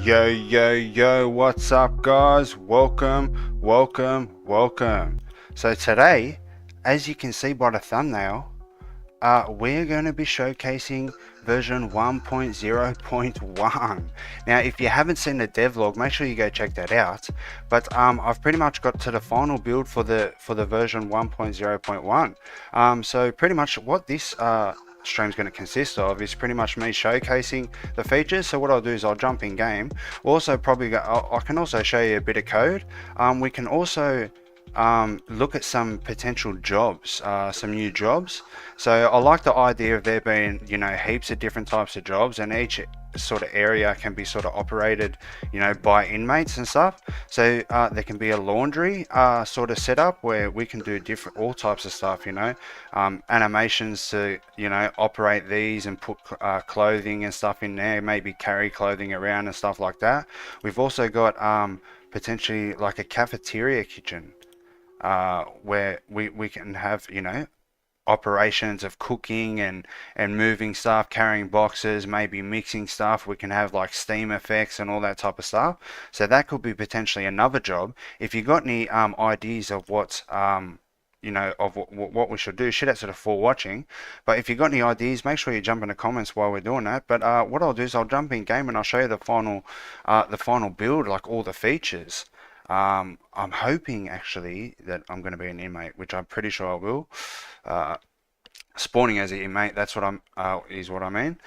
Yo, what's up, guys? Welcome. So today, as you can see by the thumbnail, we're going to be showcasing version 1.0.1. Now, if you haven't seen the devlog, make sure you go check that out. But I've pretty much got to the final build for the version 1.0.1. So pretty much what this stream's going to consist of is pretty much me showcasing the features. So what I'll do is I'll jump in game. We'll also probably I can also show you a bit of code. We can also look at some potential jobs, some new jobs. So I like the idea of there being, you know, heaps of different types of jobs, and each sort of area can be sort of operated, you know, by inmates and stuff. So there can be a laundry sort of setup where we can do all types of stuff, you know, animations to, you know, operate these and put clothing and stuff in there, maybe carry clothing around and stuff like that. We've also got potentially like a cafeteria kitchen, where we can have, you know, operations of cooking and moving stuff, carrying boxes, maybe mixing stuff. We can have like steam effects and all that type of stuff. So that could be potentially another job. If you got any ideas of what you know, of what we should do, shit, that's sort of for watching. But if you got any ideas, make sure you jump in the comments while we're doing that. But what I'll do is I'll jump in game and I'll show you the final build, like all the features. I'm hoping actually that I'm going to be an inmate, which I'm pretty sure I will. Spawning as an inmate, that's what is what I mean.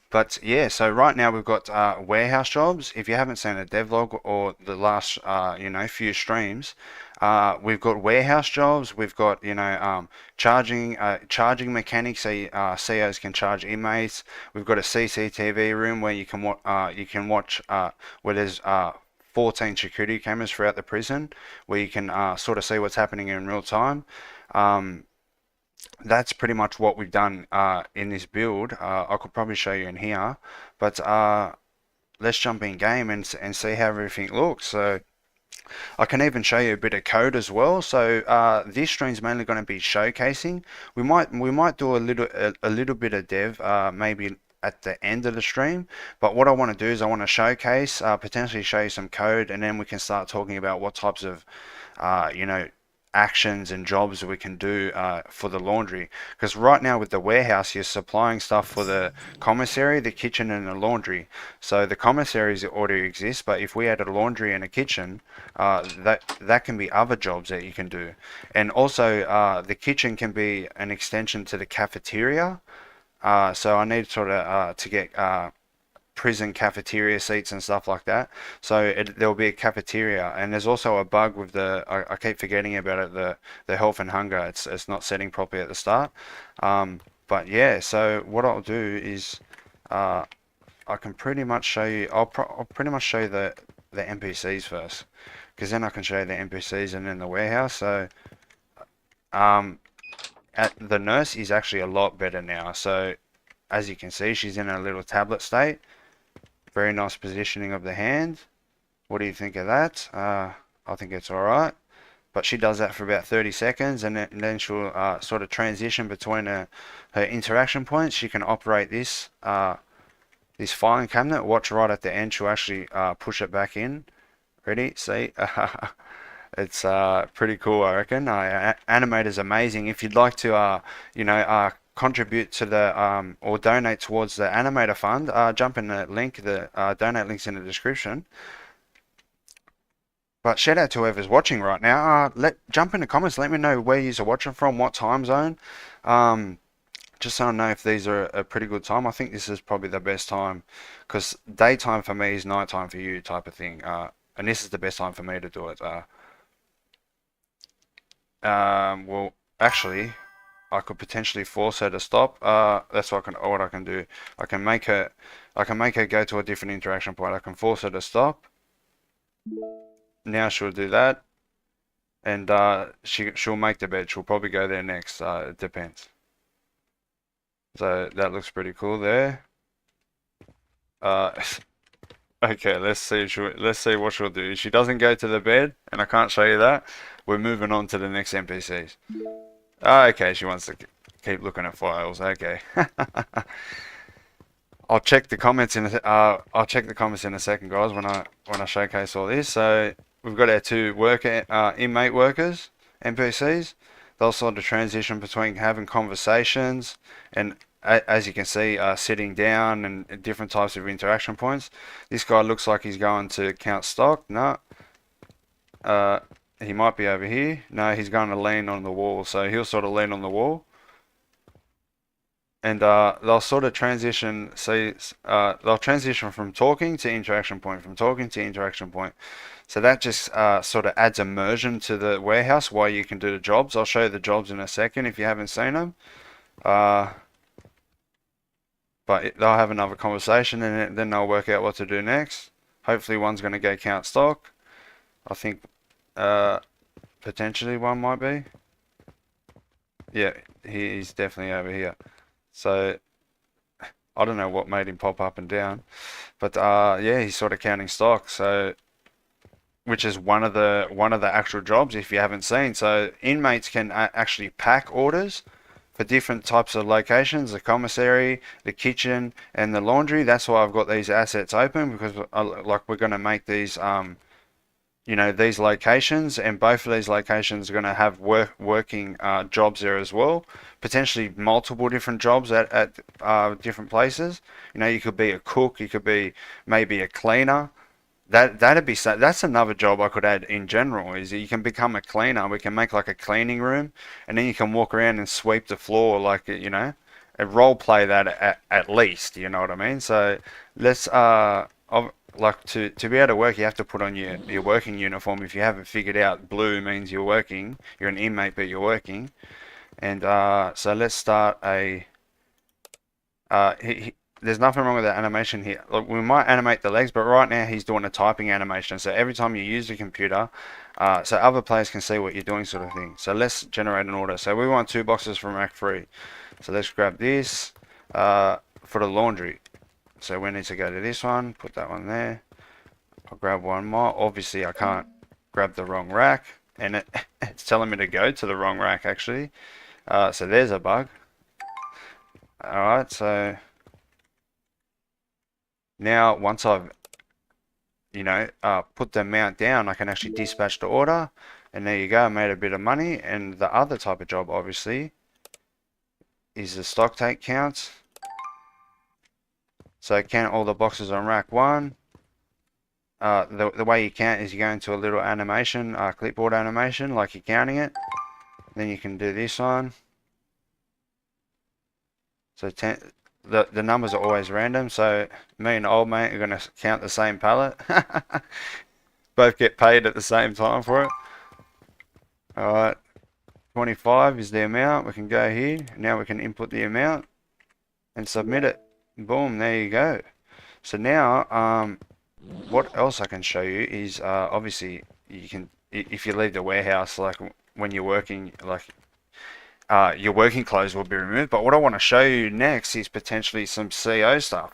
But yeah, so right now we've got warehouse jobs. If you haven't seen a devlog or the last you know, few streams, we've got warehouse jobs. We've got, you know, charging mechanics, so COs can charge inmates. We've got a CCTV room where you can watch where there's 14 security cameras throughout the prison, where you can sort of see what's happening in real time. That's pretty much what we've done in this build. I could probably show you in here, but let's jump in game and see how everything looks. So I can even show you a bit of code as well. So this stream's mainly going to be showcasing. We might do a little bit of dev, maybe at the end of the stream, but what I want to do is I want to showcase, potentially show you some code, and then we can start talking about what types of you know, actions and jobs we can do for the laundry. Because right now with the warehouse, you're supplying stuff for the commissary, the kitchen, and the laundry. So the commissaries already exist, but if we add a laundry and a kitchen, that can be other jobs that you can do. And also the kitchen can be an extension to the cafeteria. So I need sort of to get prison cafeteria seats and stuff like that. So there'll be a cafeteria, and there's also a bug with the I keep forgetting about it, the health and hunger. It's not setting properly at the start. But yeah, so what I'll do is I can pretty much show you. I'll pretty much show you the NPCs first, because then I can show you the NPCs and then the warehouse. So the nurse is actually a lot better now. So as you can see, she's in a little tablet state. Very nice positioning of the hand. What do you think of that? I think it's alright. But she does that for about 30 seconds, and then she'll sort of transition between her interaction points. She can operate this this filing cabinet. Watch, right at the end, she'll actually push it back in. Ready? See? It's pretty cool, I reckon. Animator's amazing. If you'd like to, you know, contribute to the or donate towards the animator fund, jump in the link. The donate link's in the description. But shout out to whoever's watching right now. Jump in the comments. Let me know where you're watching from, what time zone. Just so I know if these are a pretty good time. I think this is probably the best time, because daytime for me is nighttime for you, type of thing. And this is the best time for me to do it. Well, actually, I could potentially force her to stop. That's what I can do. I can make her go to a different interaction point. I can force her to stop. Now she'll do that, and she'll make the bed. She'll probably go there next. It depends. So that looks pretty cool there. Okay, let's see what she'll do. If she doesn't go to the bed, and I can't show you that, we're moving on to the next NPCs. Okay, she wants to keep looking at files. Okay. I'll check the comments in I'll check the comments in a second, guys, when I showcase all this. So we've got our two inmate workers, NPCs. They'll sort of transition between having conversations and, as you can see, sitting down and different types of interaction points. This guy looks like he's going to count stock. No. He might be over here. No, he's going to lean on the wall. So he'll sort of lean on the wall. And they'll sort of transition, they'll transition from talking to interaction point, from talking to interaction point. So that just sort of adds immersion to the warehouse while you can do the jobs. I'll show you the jobs in a second if you haven't seen them. But they'll have another conversation and then they'll work out what to do next. Hopefully one's going to go count stock. I think potentially one might be. Yeah, he's definitely over here. So I don't know what made him pop up and down, but yeah, he's sort of counting stock. So, which is one of the actual jobs if you haven't seen. So inmates can actually pack orders for different types of locations: the commissary, the kitchen, and the laundry. That's why I've got these assets open, because like we're going to make these you know, these locations, and both of these locations are going to have working jobs there as well. Potentially multiple different jobs at different places. You know, you could be a cook, you could be maybe a cleaner. That's another job I could add in general, is you can become a cleaner. We can make like a cleaning room, and then you can walk around and sweep the floor, like, you know, and role play that at least. You know what I mean? So let's like to be able to work, you have to put on your working uniform. If you haven't figured out, blue means you're working. You're an inmate, but you're working. And so let's start a. There's nothing wrong with the animation here. Look, we might animate the legs, but right now he's doing a typing animation. So every time you use the computer, so other players can see what you're doing, sort of thing. So let's generate an order. So we want 2 boxes from rack 3. So let's grab this for the laundry. So we need to go to this one, put that one there. I'll grab one more. Obviously I can't grab the wrong rack, and it's telling me to go to the wrong rack actually. So there's a bug. Alright, so now once I've, you know, put the amount down, I can actually dispatch the order, and there you go, I made a bit of money. And the other type of job obviously is the stock take counts. So count all the boxes on rack 1. The way you count is you go into a little animation, clipboard animation, like you're counting it. Then you can do this one. So the numbers are always random. So me and old mate are going to count the same pallet. Both get paid at the same time for it. Alright, 25 is the amount. We can go here. Now we can input the amount and submit it. Boom, there you go. So now what else I can show you is obviously you can, if you leave the warehouse, like when you're working, like your working clothes will be removed. But what I want to show you next is potentially some CO stuff.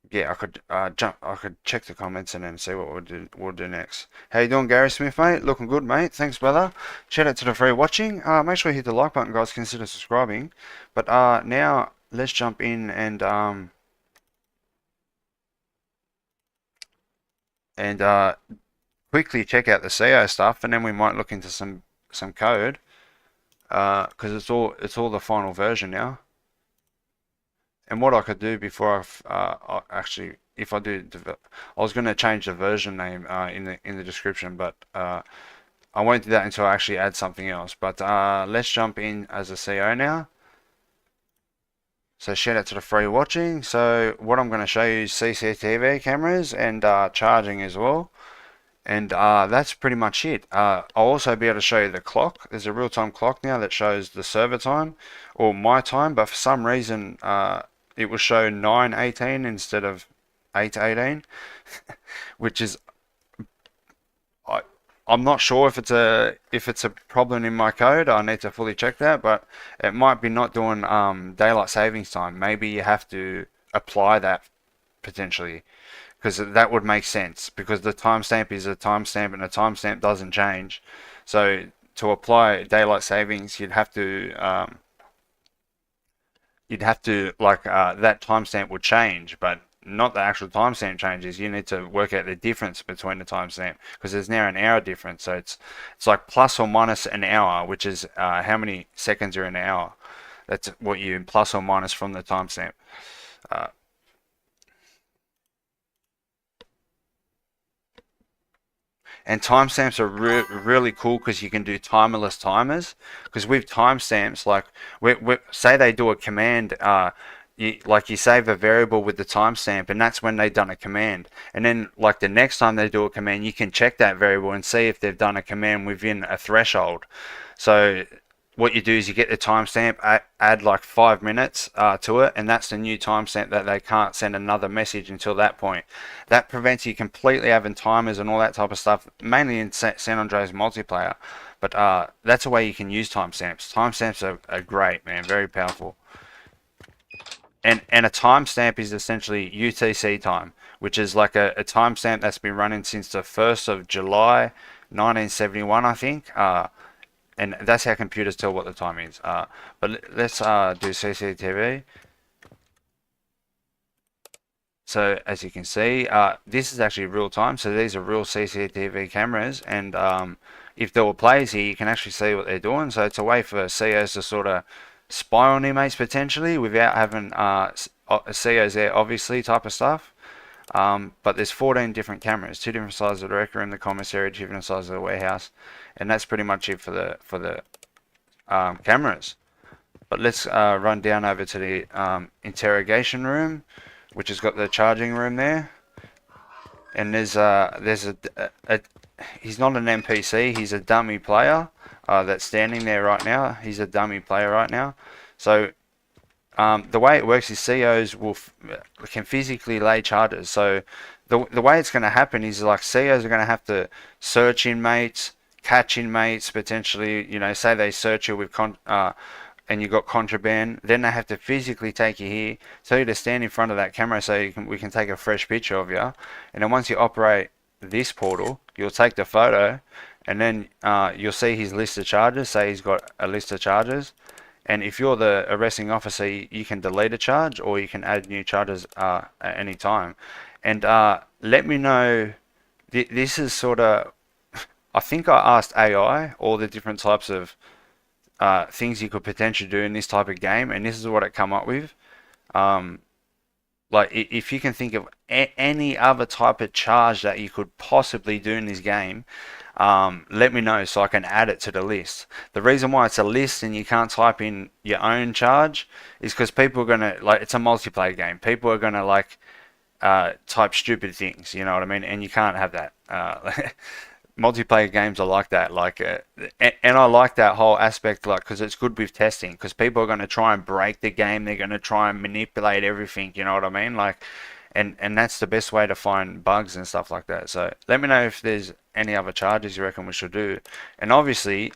Yeah, I could check the comments and then see what we'll do next. How you doing, Gary Smith, mate? Looking good, mate. Thanks, brother. Shout out to the free watching. Make sure you hit the like button, guys. Consider subscribing. But now let's jump in and quickly check out the CO stuff, and then we might look into some code, because it's all the final version now. And what I could do before actually, if I do, I was going to change the version name in the description, but I won't do that until I actually add something else. But let's jump in as a CO now. So shout out to the free watching. So what I'm going to show you is CCTV cameras and charging as well. And that's pretty much it. I'll also be able to show you the clock. There's a real-time clock now that shows the server time or my time, but for some reason it will show 9:18 instead of 8:18, which is, I'm not sure if it's a problem in my code. I need to fully check that, but it might be not doing daylight savings time. Maybe you have to apply that potentially, because that would make sense, because the timestamp is a timestamp and a timestamp doesn't change. So to apply daylight savings, you'd have to you'd have to like that timestamp would change, but not the actual timestamp changes. You need to work out the difference between the timestamp because there's now an hour difference. So it's like plus or minus an hour, which is how many seconds are in an hour. That's what you plus or minus from the timestamp. And timestamps are really cool because you can do timerless timers. Because with timestamps, like say they do a command, like you save a variable with the timestamp, and that's when they've done a command. And then like the next time they do a command, you can check that variable and see if they've done a command within a threshold. So what you do is you get the timestamp, add like 5 minutes to it, and that's the new timestamp that they can't send another message until that point. That prevents you completely having timers and all that type of stuff, mainly in San Andreas multiplayer. But that's a way you can use timestamps. Timestamps are great, man, very powerful. And a timestamp is essentially UTC time, which is like a timestamp that's been running since the 1st of July 1971, I think. And that's how computers tell what the time is. But let's do CCTV. So as you can see, this is actually real time. So these are real CCTV cameras, and if there were players here, you can actually see what they're doing. So it's a way for CEOs to sort of spy on inmates potentially without having CEOs there, obviously, type of stuff. But there's 14 different cameras, 2 different sizes of the rec room, the commissary, 2 different sizes of the warehouse, and that's pretty much it for the cameras. But let's run down over to the interrogation room, which has got the charging room there. And there's he's not an NPC, he's a dummy player that's standing there right now. He's a dummy player right now. So the way it works is CEOs can physically lay charges. So the way it's going to happen is like CEOs are going to have to search inmates, catch inmates potentially. You know, say they search you with and you got contraband, then they have to physically take you here, tell you to stand in front of that camera so we can take a fresh picture of you. And then once you operate this portal, you'll take the photo, and then you'll see his list of charges. Say he's got a list of charges. And if you're the arresting officer, you can delete a charge or you can add new charges at any time. And let me know, this is sort of, I think I asked AI all the different types of things you could potentially do in this type of game, and this is what it come up with. Like if you can think of any other type of charge that you could possibly do in this game, let me know so I can add it to the list. The reason why it's a list and you can't type in your own charge is because people are gonna, like, it's a multiplayer game. People are gonna like type stupid things, you know what I mean? And you can't have that. Multiplayer games are like that, like, and I like that whole aspect, like, because it's good with testing, because people are going to try and break the game, they're going to try and manipulate everything, you know what I mean? Like, and that's the best way to find bugs and stuff like that. So let me know if there's any other charges you reckon we should do. And obviously,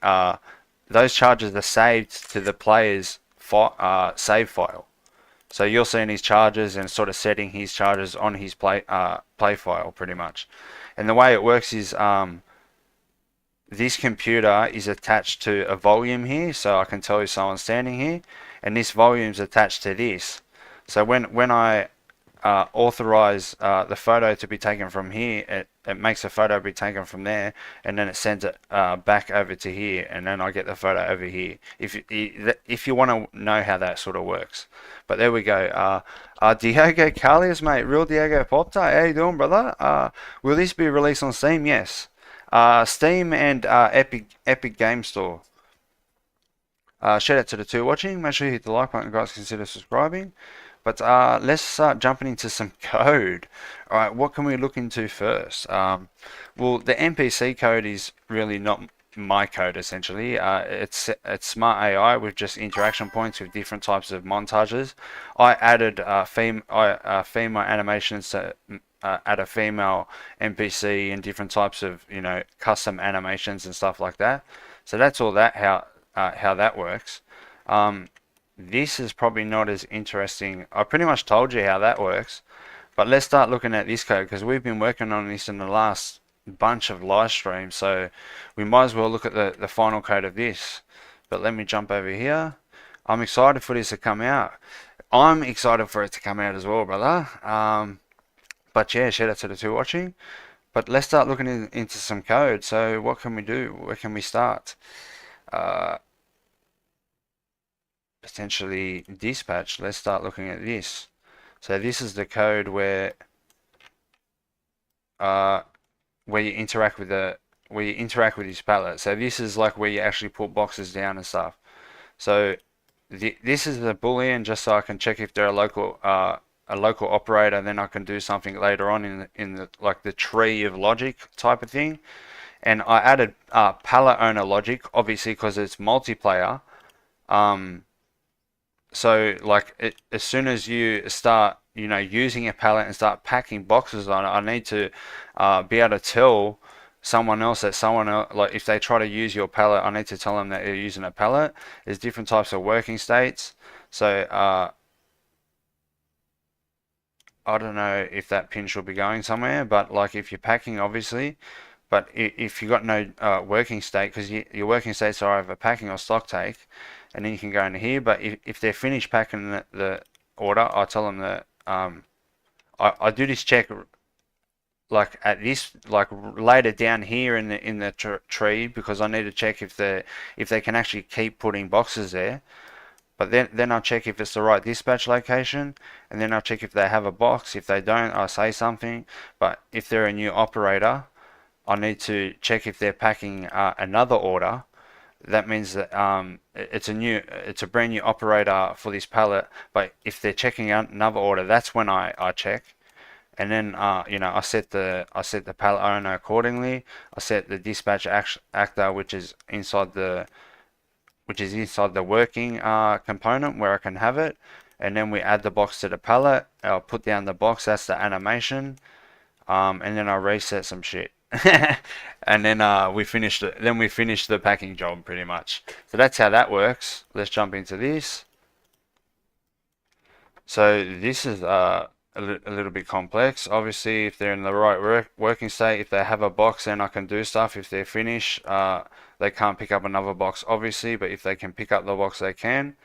those charges are saved to the player's save file. So you're seeing his charges and sort of setting his charges on his play file pretty much. And the way it works is this computer is attached to a volume here, so I can tell you someone's standing here, and this volume is attached to this. So when I authorize the photo to be taken from here, it makes a photo be taken from there, and then it sends it back over to here, and then I get the photo over here. If you want to know how that sort of works. But there we go. Diego Carlius, mate, real Diego Popta. How you doing, brother? Will this be released on Steam? Yes. Steam and Epic Game Store. Shout out to the 2 watching. Make sure you hit the like button, guys. Consider subscribing. But let's start jumping into some code. All right, what can we look into first? Well, the NPC code is really not my code, essentially. It's smart AI with just interaction points with different types of montages. I added female animations to add a female NPC and different types of, you know, custom animations and stuff like that. So that's all that how that works. This is probably not as interesting. I pretty much told you how that works, but let's start looking at this code because we've been working on this in the last bunch of live streams, so we might as well look at the final code of this. But let me jump over here. I'm excited for this to come out. I'm excited for it to come out as well, brother. But yeah, shout out to the two watching. But let's start looking into some code. So what can we do? Where can we start? Uh, Potentially dispatch. Let's start looking at this. So this is the code uh, where you interact with this palette. So this is like where you actually put boxes down and stuff. So this is the boolean, just so I can check if they're a local operator. Then I can do something later on in the like the tree of logic type of thing. And I added palette owner logic, obviously because it's multiplayer. So like as soon as you start, using a palette and start packing boxes on it, I need to be able to tell someone else that someone else, like if they try to use your palette, I need to tell them that they're using a palette. There's different types of working states. So I don't know if that pin should be going somewhere, but like if you're packing, obviously, but if you've got no working state, because your working states are either packing or stock take, and then you can go into here. But if they're finished packing the order, I tell them that I do this check like at this, like later down here in the tree, because I need to check if they can actually keep putting boxes there. But then I'll check if it's the right dispatch location, and then I'll check if they have a box. If they don't, I'll say something. But if they're a new operator, I need to check if they're packing another order. That means that it's a brand new operator for this pallet. But if they're checking out another order, that's when I check. And then I set the pallet owner accordingly. I set the dispatch actor, which is inside the working component where I can have it. And then we add the box to the pallet. I'll put down the box. That's the animation. And then I reset some shit. And then we finished it. Then we finished the packing job pretty much. So that's how that works. Let's jump into this. So this is a little bit complex. Obviously, if they're in the right working state, if they have a box, then I can do stuff. If they're finished, they can't pick up another box, obviously. But if they can pick up the box, they can.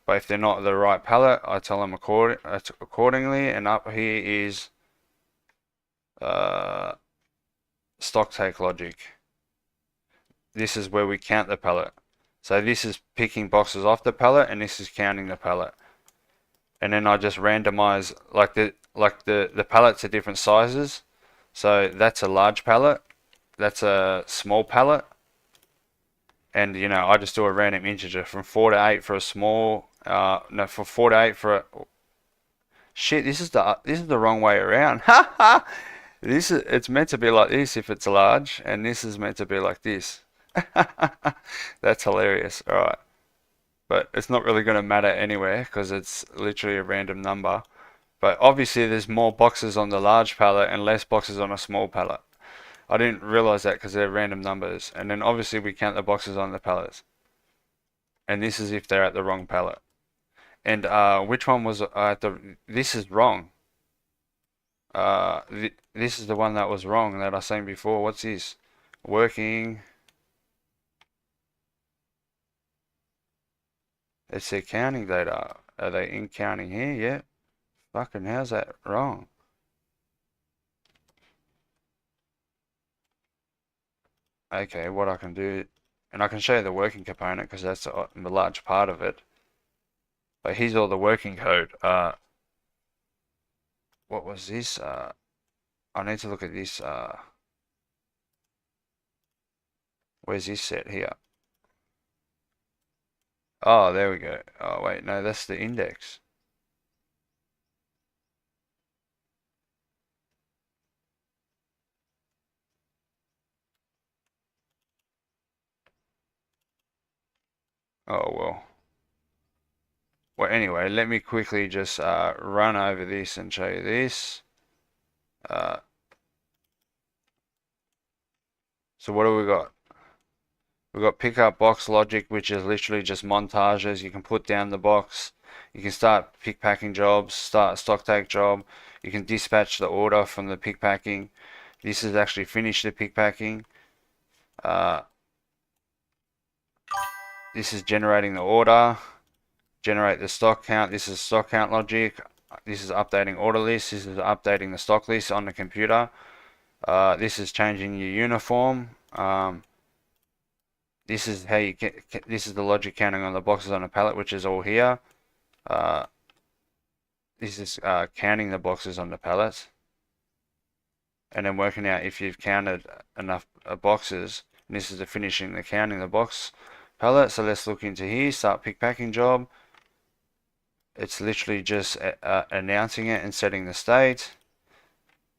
But if they're not the right pallet, I tell them accordingly. And up here is stock take logic. This is where we count the pallet. So this is picking boxes off the pallet, and this is counting the pallet. And then I just randomize like the pallets are different sizes. So that's a large pallet, that's a small pallet, and I just do a random integer from 4 to 8 for a small. No, from 4 to 8 for a. Shit, this is the wrong way around. It's meant to be like this if it's large, and this is meant to be like this. That's hilarious. All right. But it's not really going to matter anywhere because it's literally a random number. But obviously there's more boxes on the large pallet and less boxes on a small pallet. I didn't realize that because they're random numbers. And then obviously we count the boxes on the pallets. And this is if they're at the wrong pallet. And which one was this is wrong. This is the one that was wrong that I seen before. What's this? Working. It's their counting data. Are they in counting here yet? Fucking how's that wrong? Okay, what I can do, and I can show you the working component because that's a large part of it. But here's all the working code. What was this? I need to look at this. Where's this set here? Oh, there we go. Oh, wait, no, that's the index. Oh, well. Well, anyway, let me quickly just run over this and show you this. So what do we got? We've got pickup box logic, which is literally just montages. You can put down the box. You can start pick packing jobs, start a stock take job. You can dispatch the order from the pick packing. This is actually finish the pick packing. This is generating the order. generate the stock count. This is stock count logic. This is updating order list. This is updating the stock list on the computer. This is changing your uniform. This is how you get. This is the logic counting on the boxes on the pallet, which is all here. This is counting the boxes on the pallets, and then working out if you've counted enough boxes. And this is the finishing the counting the box pallet. So let's look into here. Start pick packing job. It's literally just announcing it and setting the state.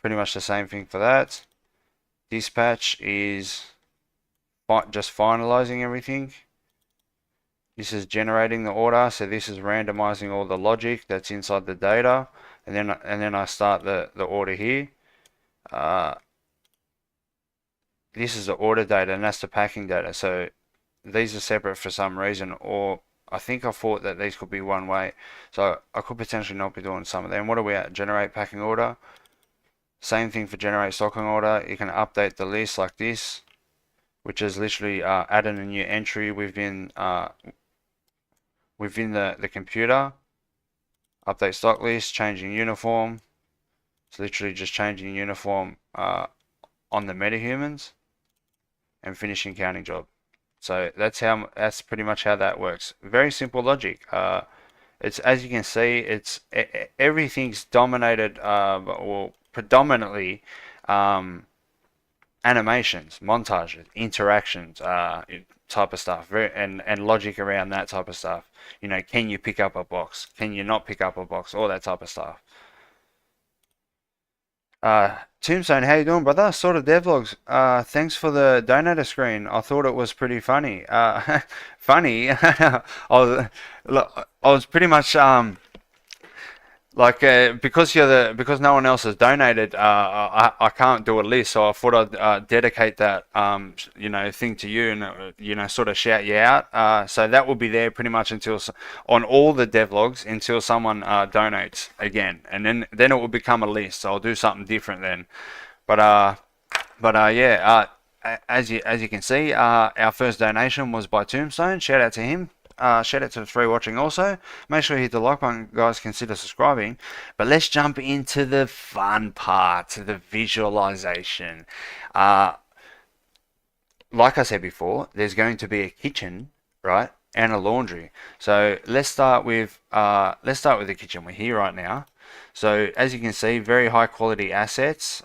Pretty much the same thing for that. Dispatch is just finalizing everything. This is generating the order, so this is randomizing all the logic that's inside the data, and then I start the order here. This is the order data, and that's the packing data. So these are separate for some reason, or I think I thought that these could be one way, so I could potentially not be doing some of them. What are we at? Generate packing order. Same thing for generate stocking order. You can update the list like this, which is literally adding a new entry within the computer. Update stock list, changing uniform. It's literally just changing uniform on the metahumans and finishing counting job. So that's pretty much how that works. Very simple logic. It's, as you can see, it's everything's dominated or predominantly animations, montages, interactions, type of stuff, and logic around that type of stuff. You know, can you pick up a box? Can you not pick up a box? All that type of stuff. Tombstone, how you doing, brother? Sort of devlogs. Thanks for the donator screen. I thought it was pretty funny. Funny. I was pretty much because because no one else has donated, I can't do a list, so I thought I'd dedicate that thing to you, and sort of shout you out. So that will be there pretty much until on all the devlogs until someone donates again, and then it will become a list. So I'll do something different then. But yeah. As you can see, our first donation was by Tombstone. Shout out to him. Shout out to the three watching also. Make sure you hit the like button, guys. Consider subscribing. But let's jump into the fun part, the visualization. Like I said before, there's going to be a kitchen, right, and a laundry. So let's start with the kitchen. We're here right now. So as you can see, very high quality assets.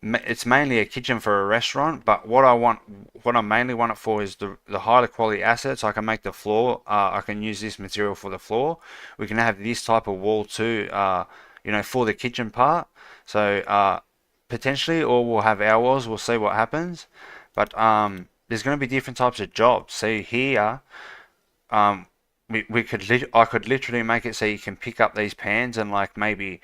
It's mainly a kitchen for a restaurant, but what I mainly want it for is the higher quality assets. I can make the floor. I can use this material for the floor. We can have this type of wall too, for the kitchen part. So potentially, or we'll have our walls. We'll see what happens. But there's going to be different types of jobs. See here, I could literally make it so you can pick up these pans and like maybe.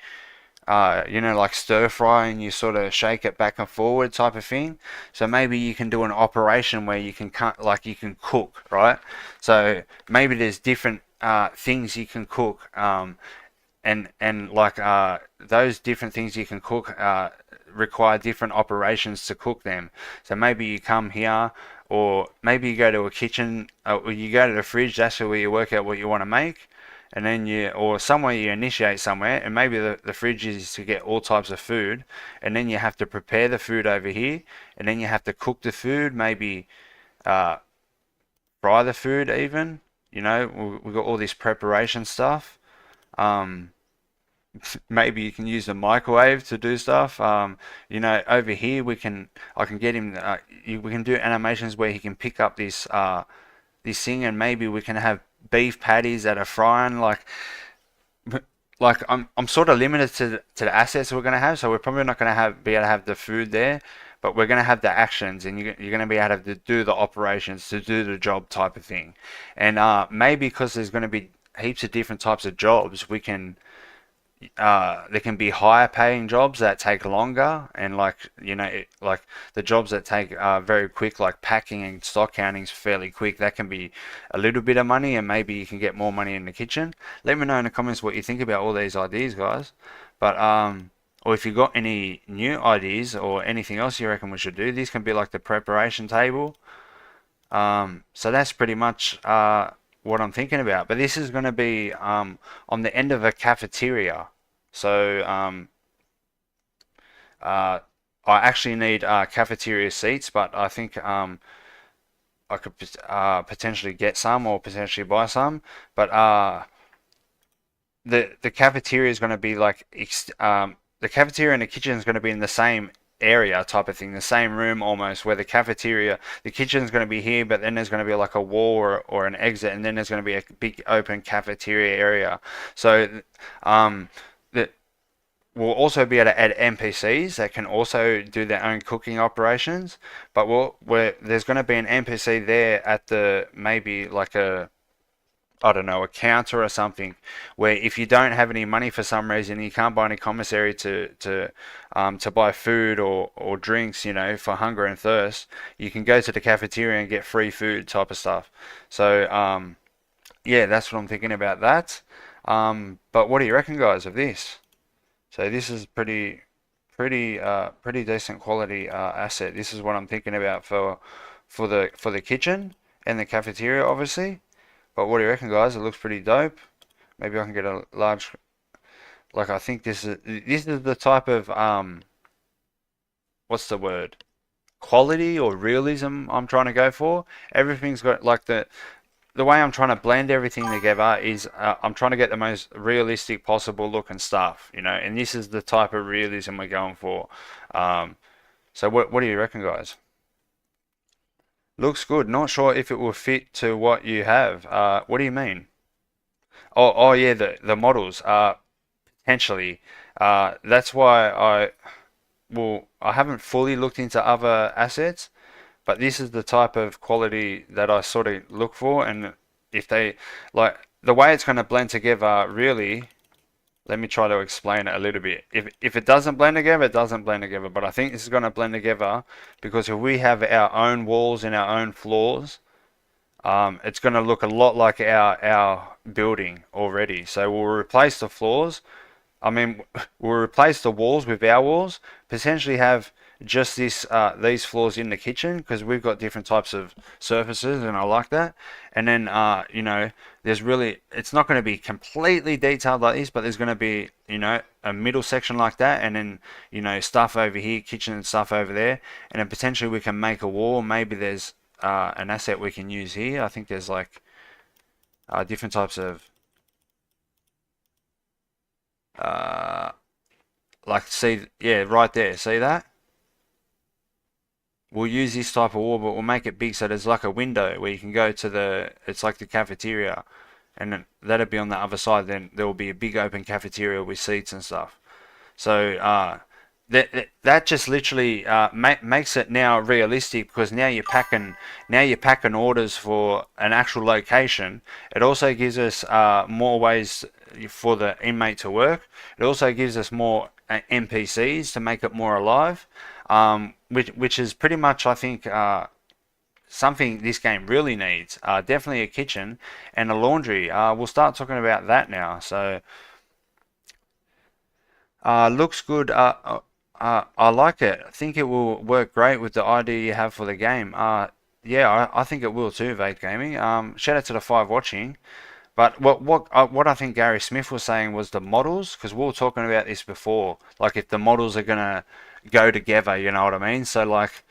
Like stir fry, and you sort of shake it back and forward type of thing. So maybe you can do an operation where you can you can cook, right? So maybe there's different things you can cook, and those different things you can cook require different operations to cook them. So maybe you come here, or maybe you go to a kitchen, or you go to the fridge. That's where you work out what you want to make. And then or somewhere you initiate somewhere, and maybe the fridge is to get all types of food, and then you have to prepare the food over here, and then you have to cook the food, maybe fry the food even. We've got all this preparation stuff. Maybe you can use the microwave to do stuff. Over here I can get him. We can do animations where he can pick up this thing, and maybe we can have beef patties that are frying. I'm sort of limited to the assets we're going to have, so we're probably not going to be able to have the food there, but we're going to have the actions, and you're going to be able to do the operations, to do the job type of thing. And maybe because there's going to be heaps of different types of jobs, there can be higher paying jobs that take longer, and the jobs that take very quick, like packing and stock counting is fairly quick. That can be a little bit of money, and maybe you can get more money in the kitchen. Let me know in the comments what you think about all these ideas, guys. But or if you've got any new ideas or anything else you reckon we should do, these can be like the preparation table. So that's pretty much what I'm thinking about. But this is going to be on the end of a cafeteria. So I actually need cafeteria seats, but I think I could potentially get some or potentially buy some. But the cafeteria is going to be like the cafeteria and the kitchen is going to be in the same area type of thing, the same room almost, where the kitchen is going to be here, but then there's going to be like a wall or an exit, and then there's going to be a big open cafeteria area. So that we'll also be able to add NPCs that can also do their own cooking operations, but there's going to be an NPC there at the maybe like I don't know, a counter or something, where if you don't have any money for some reason, you can't buy any commissary to buy food or drinks, you know, for hunger and thirst, you can go to the cafeteria and get free food type of stuff. So yeah, that's what I'm thinking about that. But what do you reckon, guys, of this? So this is pretty decent quality asset. This is what I'm thinking about for the kitchen and the cafeteria, obviously. But what do you reckon, guys? It looks pretty dope. Maybe I can get a large, like, I think this is the type of what's the word? Quality or realism I'm trying to go for. Everything's got like the way I'm trying to blend everything together is I'm trying to get the most realistic possible looking stuff, you know, and this is the type of realism we're going for. So what do you reckon, guys? Looks good. Not sure if it will fit to what you have. What do you mean? Oh yeah, the models. Potentially. That's why I haven't fully looked into other assets, but this is the type of quality that I sort of look for. And if they like the way it's going to blend together, really, let me try to explain it a little bit. If it doesn't blend together, it doesn't blend together. But I think this is going to blend together because if we have our own walls and our own floors, it's going to look a lot like our building already. So we'll replace the floors. I mean, we'll replace the walls with our walls. Potentially have just these floors in the kitchen because we've got different types of surfaces and I like that. And then you know, it's not going to be completely detailed like this, but there's going to be, you know, a middle section like that, and then, you know, stuff over here, kitchen and stuff over there, and then potentially we can make a wall. Maybe there's an asset we can use here. I think there's like different types of like, see, yeah, right there, see that? We'll use this type of wall, but we'll make it big so there's like a window where you can go to it's like the cafeteria, and then that'll be on the other side. Then there will be a big open cafeteria with seats and stuff. So that just literally makes it now realistic, because now you're packing orders for an actual location. It also gives us more ways for the inmate to work. It also gives us more NPCs to make it more alive, which is pretty much, I think, something this game really needs. Definitely a kitchen and a laundry. We'll start talking about that now. So looks good. I like it. I think it will work great with the idea you have for the game. Yeah, I think it will too, Vape Gaming. Shout out to the 5 watching. But what I think Gary Smith was saying was the models, because we were talking about this before. Like, if the models are gonna go together, you know what I mean? So like,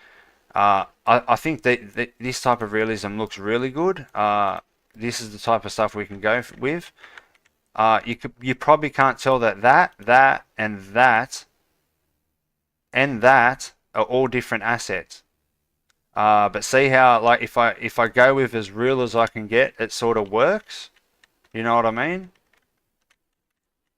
I think that this type of realism looks really good. This is the type of stuff we can go with. You probably can't tell that and that are all different assets. But see how, like, if I go with as real as I can get, it sort of works. You know what I mean?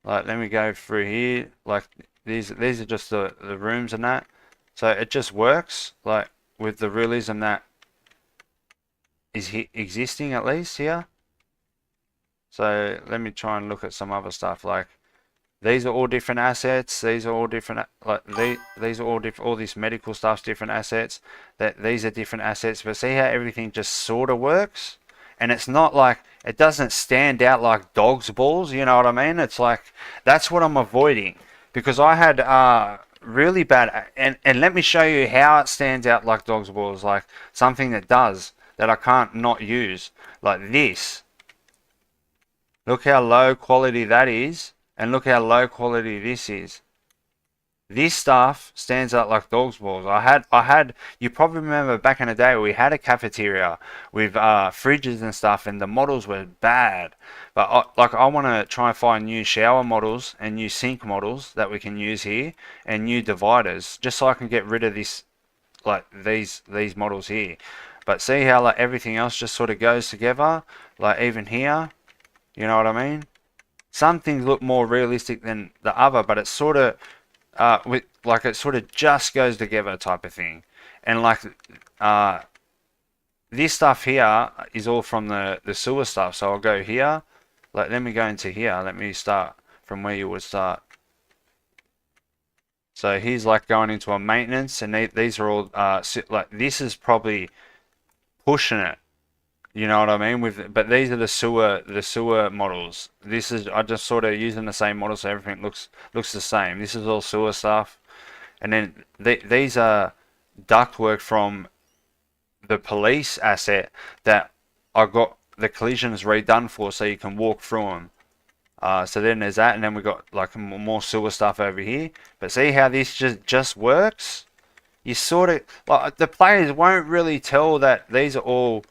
Like, let me go through here. Like, these are just the rooms and that. So it just works, like, with the realism that is existing at least here. So let me try and look at some other stuff. Like, these are all different assets. These are all different. Like, these are all different. All this medical stuff's different assets. These are different assets. But see how everything just sort of works, and it's not like, it doesn't stand out like dog's balls. You know what I mean? It's like, that's what I'm avoiding, because I had really bad. And let me show you how it stands out like dog's balls. Like something that I can't not use. Like this. Look how low quality that is, and look how low quality this is. This stuff stands out like dog's balls. I had. You probably remember back in the day we had a cafeteria with fridges and stuff, and the models were bad. But I want to try and find new shower models and new sink models that we can use here, and new dividers, just so I can get rid of this, like these models here. But see how like everything else just sort of goes together, like even here. You know what I mean? Some things look more realistic than the other, but it's sort of with like it sort of just goes together type of thing. And like this stuff here is all from the sewer stuff. So I'll go here. Like let me go into here. Let me start from where you would start. So here's like going into a maintenance, and these are all like this is probably pushing it. You know what I mean? But these are the sewer models. This is I just sort of using the same model so everything looks the same. This is all sewer stuff, and then these are ductwork from the police asset that I got the collisions redone for, so you can walk through them. So then there's that, and then we got like more sewer stuff over here. But see how this just works? You sort of like the players won't really tell that these are all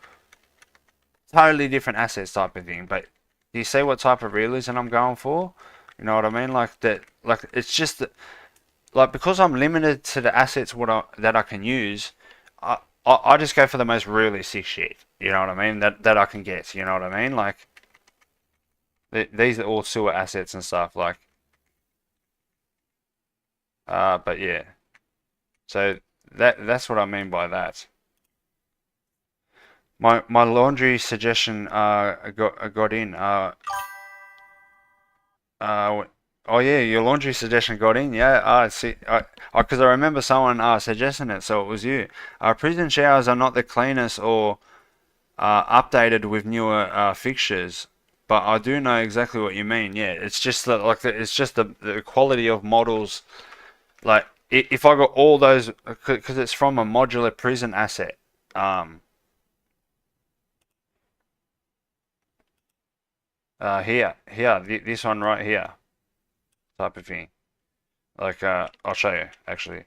totally different assets type of thing. But do you see what type of realism I'm going for? You know what I mean? Like that. Like it's just that, like because I'm limited to the assets that I can use. I just go for the most realistic shit. You know what I mean? That I can get. You know what I mean? Like these are all sewer assets and stuff. Like but yeah. So that's what I mean by that. My laundry suggestion got in. Oh yeah, your laundry suggestion got in. Yeah, I see. Because I remember someone suggesting it, so it was you. Prison showers are not the cleanest or updated with newer fixtures, but I do know exactly what you mean. Yeah, it's just that it's just the quality of models. Like if I got all those, because it's from a modular prison asset. Here, this one right here, type of thing. Like, I'll show you actually.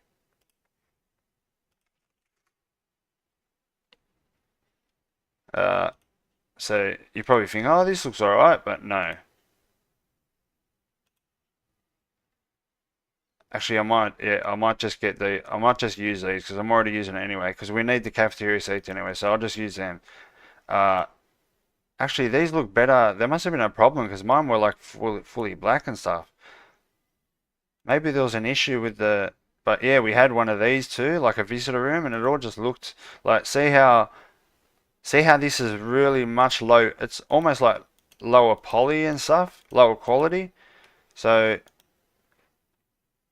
Uh, so you probably think, oh, this looks alright, but no. Actually, I might just I might just use these because I'm already using it anyway. Because we need the cafeteria seats anyway, so I'll just use them. Uh, Actually, these look better. There must have been a problem because mine were like fully black and stuff. Maybe there was an issue with the. But yeah, we had one of these too, like a visitor room, and it all just looked like. See how this is really much low. It's almost like lower poly and stuff, lower quality. So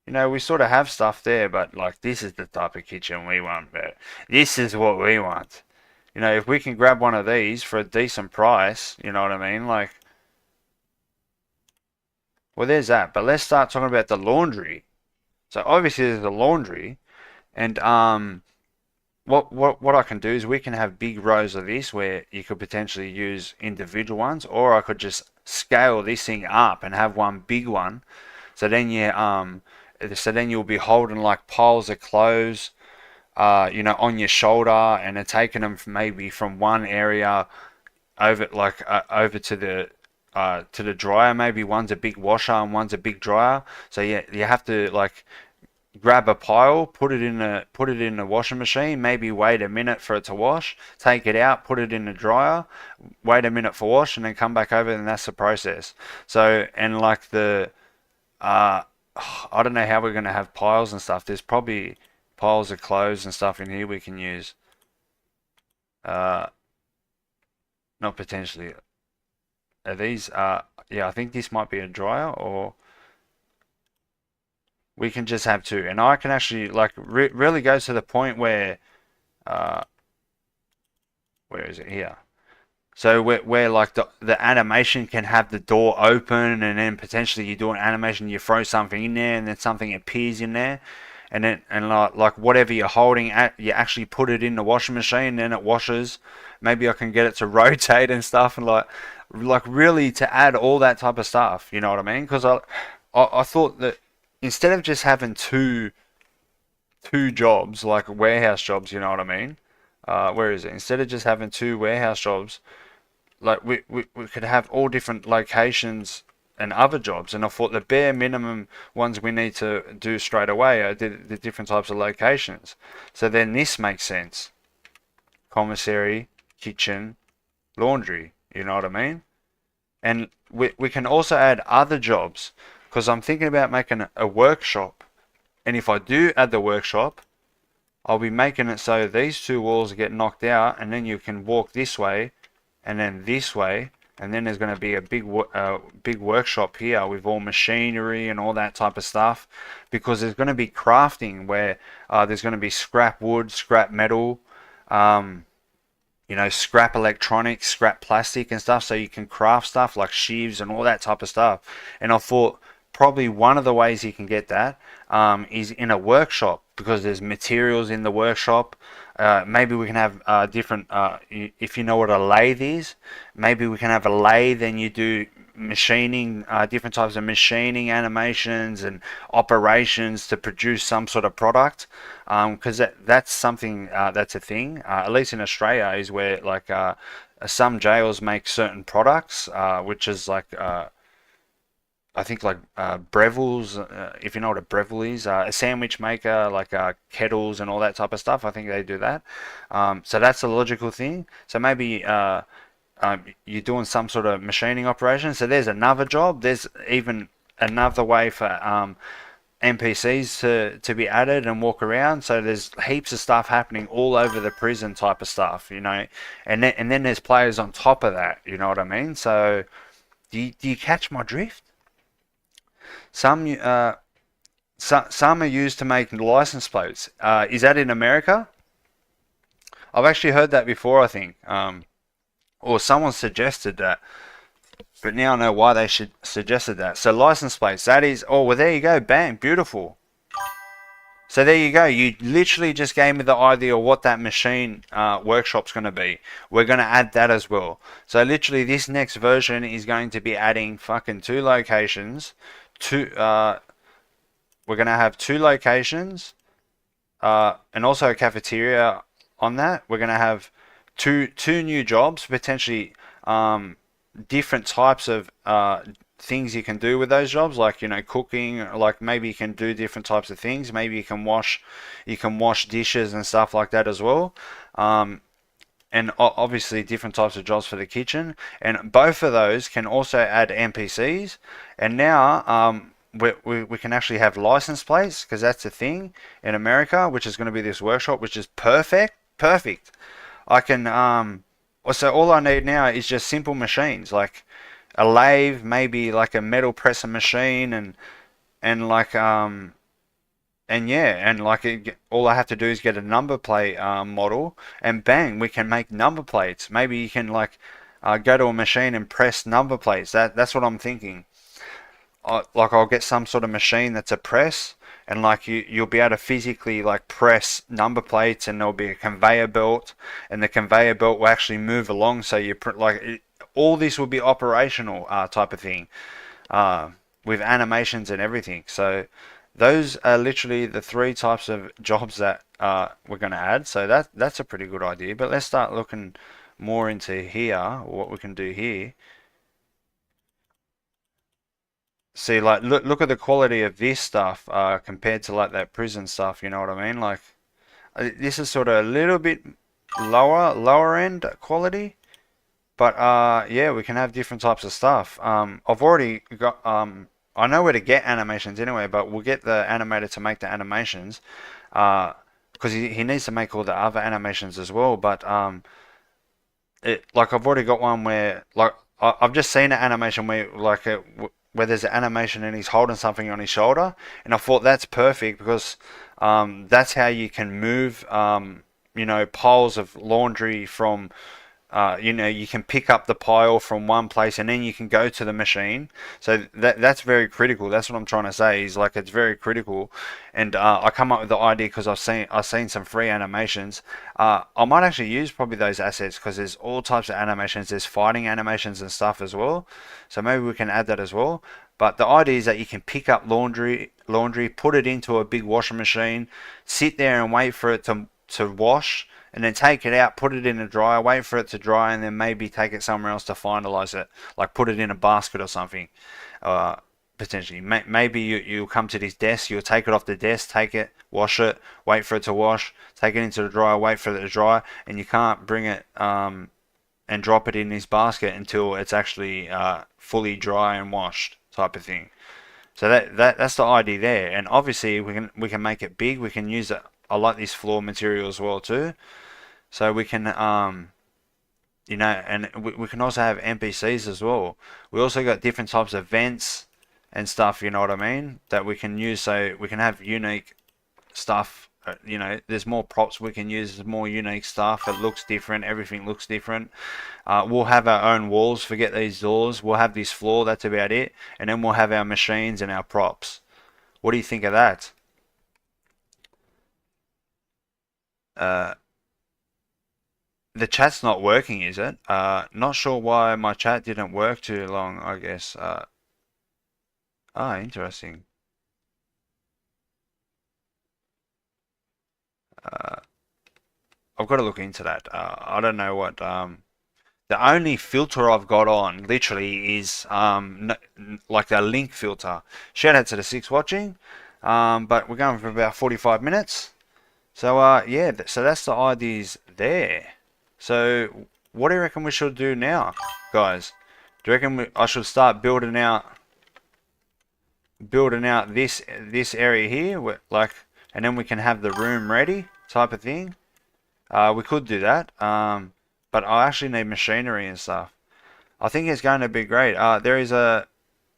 we sort of have stuff there, but like this is the type of kitchen we want, but this is what we want. If we can grab one of these for a decent price, you know what I mean? Like, well, there's that. But let's start talking about the laundry. So obviously there's the laundry, and what I can do is we can have big rows of this where you could potentially use individual ones, or I could just scale this thing up and have one big one. So then you'll be holding like piles of clothes on your shoulder, and they're taking them maybe from one area over to the dryer. Maybe one's a big washer and one's a big dryer. So yeah, you have to like grab a pile, put it in the washing machine, maybe wait a minute for it to wash, take it out, put it in the dryer, wait a minute for wash, and then come back over, and that's the process. So and like I don't know how we're gonna have piles and stuff. There's probably piles of clothes and stuff in here we can use. Not potentially. Are these? Yeah, I think this might be a dryer, or we can just have two. And I can actually like really go to the point where is it here? So where like the animation can have the door open, and then potentially you do an animation, you throw something in there, and then something appears in there, and then like whatever you're holding at, you actually put it in the washing machine, and then it washes. maybe I can get it to rotate and stuff, and like really to add all that type of stuff. You know what I mean? Because I thought that instead of just having two jobs, like warehouse jobs, you know what I mean? Where is it? Instead of just having two warehouse jobs, like we could have all different locations and other jobs. And I thought the bare minimum ones we need to do straight away are the different types of locations. So then this makes sense. Commissary, kitchen, laundry, you know what I mean? And we can also add other jobs, because I'm thinking about making a workshop. And if I do add the workshop, I'll be making it so these two walls get knocked out, and then you can walk this way and then this way, and then there's going to be a big workshop here with all machinery and all that type of stuff, because there's going to be crafting where there's going to be scrap wood, scrap metal, you know, scrap electronics, scrap plastic and stuff, so you can craft stuff like sheaves and all that type of stuff. And I thought probably one of the ways you can get that is in a workshop, because there's materials in the workshop. Maybe we can have different, if you know what a lathe is, maybe we can have a lathe and you do machining, different types of machining animations and operations to produce some sort of product, because that's something that's a thing, at least in Australia, is where like some jails make certain products, which is like I think like Breville's, if you know what a Breville is, a sandwich maker, like kettles and all that type of stuff. I think they do that. So that's a logical thing. So maybe you're doing some sort of machining operation. So there's another job. There's even another way for NPCs to be added and walk around. So there's heaps of stuff happening all over the prison type of stuff, you know. And then there's players on top of that. You know what I mean? So do you catch my drift? Some some are used to make license plates. Is that in America? I've actually heard that before, I think. Or someone suggested that. But now I know why they should suggested that. So license plates, that is, oh, well, there you go, bam, beautiful. So there you go. You literally just gave me the idea of what that machine workshop's going to be. We're going to add that as well. So literally this next version is going to be adding fucking two locations. We're going to have two locations and also a cafeteria on that. We're going to have two new jobs, potentially different types of things you can do with those jobs, like, you know, cooking, like maybe you can do different types of things. Maybe you can wash dishes and stuff like that as well. And obviously different types of jobs for the kitchen, and both of those can also add NPCs. And now we can actually have license plates, because that's a thing in America, which is going to be this workshop, which is perfect. I can so all I need now is just simple machines, like a lathe, maybe like a metal presser machine, and like and yeah, and like all I have to do is get a number plate model, and bang, we can make number plates. Maybe you can like go to a machine and press number plates. That's what I'm thinking. Like I'll get some sort of machine that's a press, and like you'll be able to physically like press number plates, and there'll be a conveyor belt, and the conveyor belt will actually move along. So you all this will be operational type of thing, with animations and everything. So those are literally the three types of jobs that we're going to add. So that's a pretty good idea. But let's start looking more into here, what we can do here. See, like look at the quality of this stuff compared to like that prison stuff. You know what I mean? Like this is sort of a little bit lower end quality. But yeah, we can have different types of stuff. I've already got I know where to get animations anyway, but we'll get the animator to make the animations, because he needs to make all the other animations as well. But like I've already got one where like I've just seen an animation where like where there's an animation and he's holding something on his shoulder, and I thought that's perfect, because that's how you can move you know, piles of laundry from you know, you can pick up the pile from one place and then you can go to the machine. So that's very critical. That's what I'm trying to say, is like it's very critical. And I come up with the idea because I've seen some free animations. I might actually use probably those assets because there's all types of animations. There's fighting animations and stuff as well. So maybe we can add that as well. But the idea is that you can pick up laundry, put it into a big washing machine, sit there and wait for it to wash, and then take it out, put it in a dryer, wait for it to dry, and then maybe take it somewhere else to finalize it, like put it in a basket or something. Potentially, maybe you'll come to this desk, you'll take it off the desk, take it, wash it, wait for it to wash, take it into the dryer, wait for it to dry, and you can't bring it and drop it in this basket until it's actually fully dry and washed, type of thing. So that's the idea there, and obviously we can make it big. We can use it. I like this floor material as well too. So we can, you know, and we can also have NPCs as well. We also got different types of vents and stuff, you know what I mean, that we can use. So we can have unique stuff. You know, there's more props we can use. There's more unique stuff. It looks different. Everything looks different. We'll have our own walls. Forget these doors. We'll have this floor. That's about it. And then we'll have our machines and our props. What do you think of that? Uh, The chat's not working, is it? Not sure why my chat didn't work too long, I guess. Interesting. Uh, I've got to look into that. I don't know what. The only filter I've got on, literally, is like a link filter. Shout out to the six watching. But we're going for about 45 minutes. So, yeah, so that's the ideas there. So, what do you reckon we should do now, guys? Do you reckon I should start building out this area here, and then we can have the room ready, type of thing? We could do that, but I actually need machinery and stuff. I think it's going to be great. There is about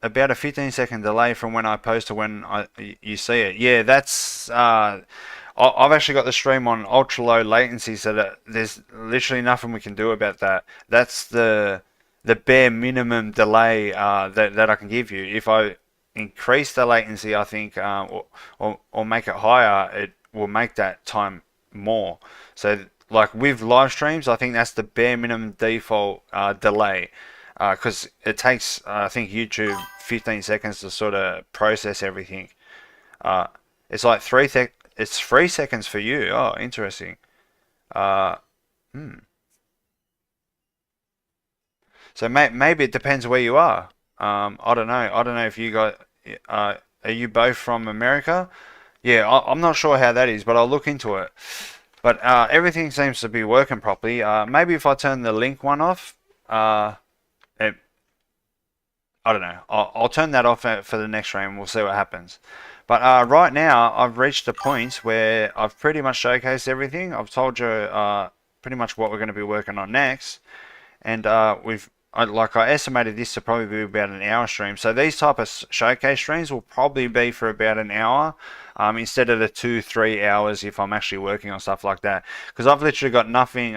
a 15-second delay from when I post to when you see it. Yeah, that's. I've actually got the stream on ultra low latency, so that there's literally nothing we can do about that. That's the bare minimum delay that I can give you. If I increase the latency, I think, or make it higher, it will make that time more. So, like with live streams, I think that's the bare minimum default delay, because it takes, I think, YouTube 15 seconds to sort of process everything. It's like it's 3 seconds for you. Oh, interesting. Uh, hmm. So maybe it depends where you are. I don't know. I don't know if you got. Are you both from America? Yeah, I'm not sure how that is, but I'll look into it. But everything seems to be working properly. Maybe if I turn the link one off, it, I don't know. I'll turn that off for the next stream. We'll see what happens. But right now, I've reached a point where I've pretty much showcased everything. I've told you pretty much what we're going to be working on next. And I estimated this to probably be about an hour stream. So these type of showcase streams will probably be for about an hour, instead of the 2-3 hours if I'm actually working on stuff like that. Because I've literally got nothing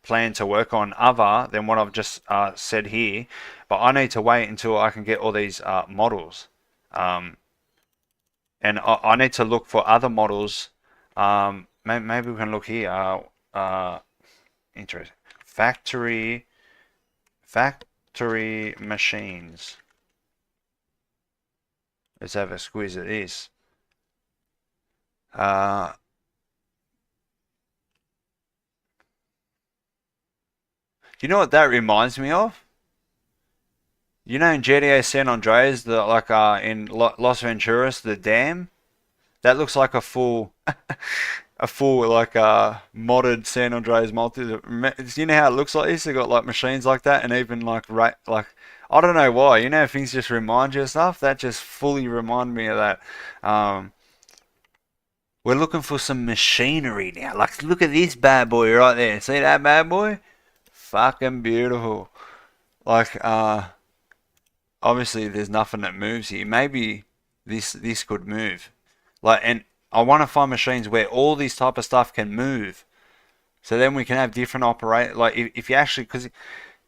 planned to work on other than what I've just said here. But I need to wait until I can get all these models. And I need to look for other models. Maybe we can look here. Interesting. Factory machines. Let's have a squeeze at this. You know what that reminds me of? You know in GTA San Andreas, in Los Venturas, the dam? That looks like a full, modded San Andreas multi. You know how it looks like this? They got like machines like that, and even I don't know why. You know, things just remind you of stuff. That just fully remind me of that. We're looking for some machinery now. Like, look at this bad boy right there. See that bad boy? Fucking beautiful. Like, obviously there's nothing that moves here. Maybe this could move. And I want to find machines where all this type of stuff can move. So then we can have different operate. Like if you actually, because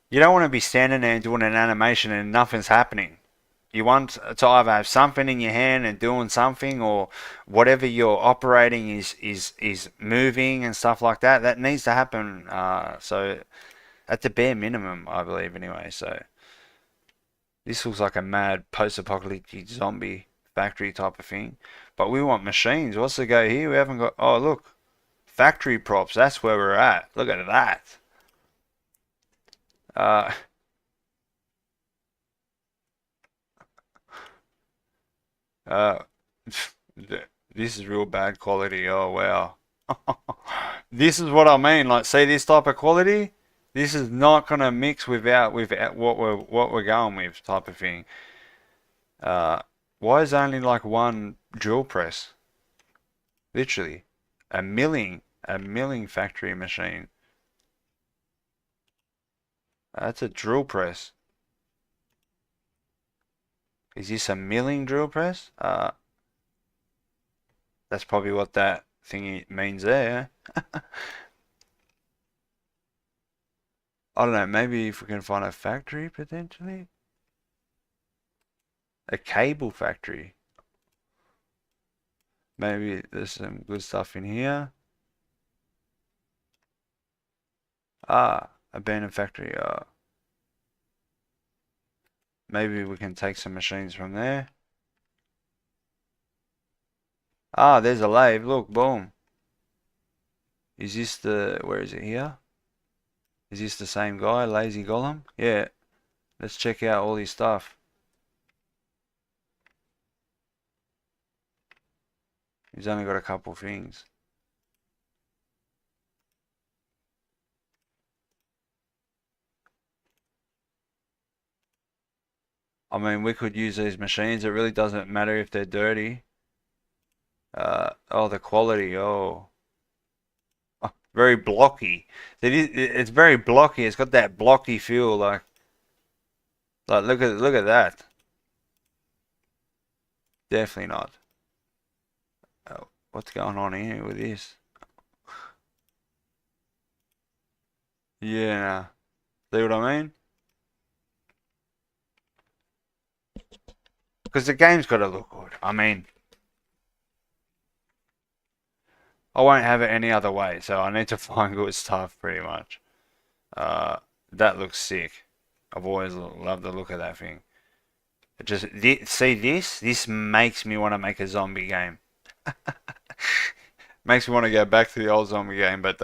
you don't want to be standing there and doing an animation and nothing's happening. You want to either have something in your hand and doing something, or whatever you're operating is moving and stuff like that. That needs to happen. So at the bare minimum, I believe anyway. So this looks like a mad post-apocalyptic zombie factory type of thing. But we want machines. What's the go here? We haven't got. Oh look, factory props. That's where we're at. Look at that. Uh, uh, this is real bad quality. Oh wow. This is what I mean. Like, see this type of quality? This is not gonna mix without what we're going with type of thing. Why is only like one drill press? Literally, a milling factory machine. That's a drill press. Is this a milling drill press? That's probably what that thingy means there. I don't know, maybe if we can find a factory potentially? A cable factory. Maybe there's some good stuff in here. Abandoned factory. Maybe we can take some machines from there. There's a lathe. Look, boom. Is this where is it here? Is this the same guy, Lazy Golem? Yeah. Let's check out all his stuff. He's only got a couple things. I mean, we could use these machines. It really doesn't matter if they're dirty. Oh, the quality. Oh, very blocky. It's very blocky. It's got that blocky feel. Like look at that. Definitely not. Oh, what's going on here with this? Yeah. See what I mean? Because the game's got to look good. I mean, I won't have it any other way, so I need to find good stuff pretty much. That looks sick. I've always loved the look of that thing. It just see this makes me want to make a zombie game. Makes me want to go back to the old zombie game, but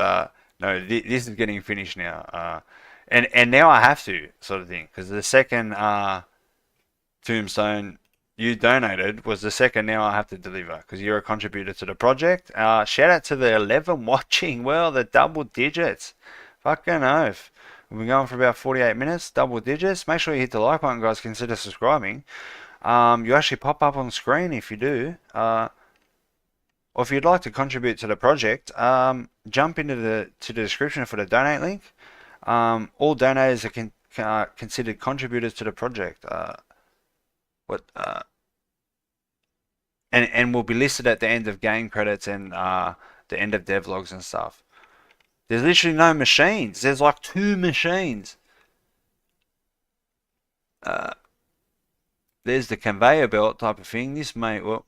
no, this is getting finished now. And now I have to sort of thing, because the second tombstone you donated was the second now I have to deliver, because you're a contributor to the project. Shout out to the 11 watching. Well, the double digits. Fucking oath. We've been going for about 48 minutes, double digits. Make sure you hit the like button, guys. Consider subscribing. You actually pop up on screen if you do. Or if you'd like to contribute to the project, jump into the description for the donate link. All donators are considered contributors to the project. And will be listed at the end of game credits and the end of devlogs and stuff. There's literally no machines. There's like 2 machines. There's the conveyor belt type of thing. This might work.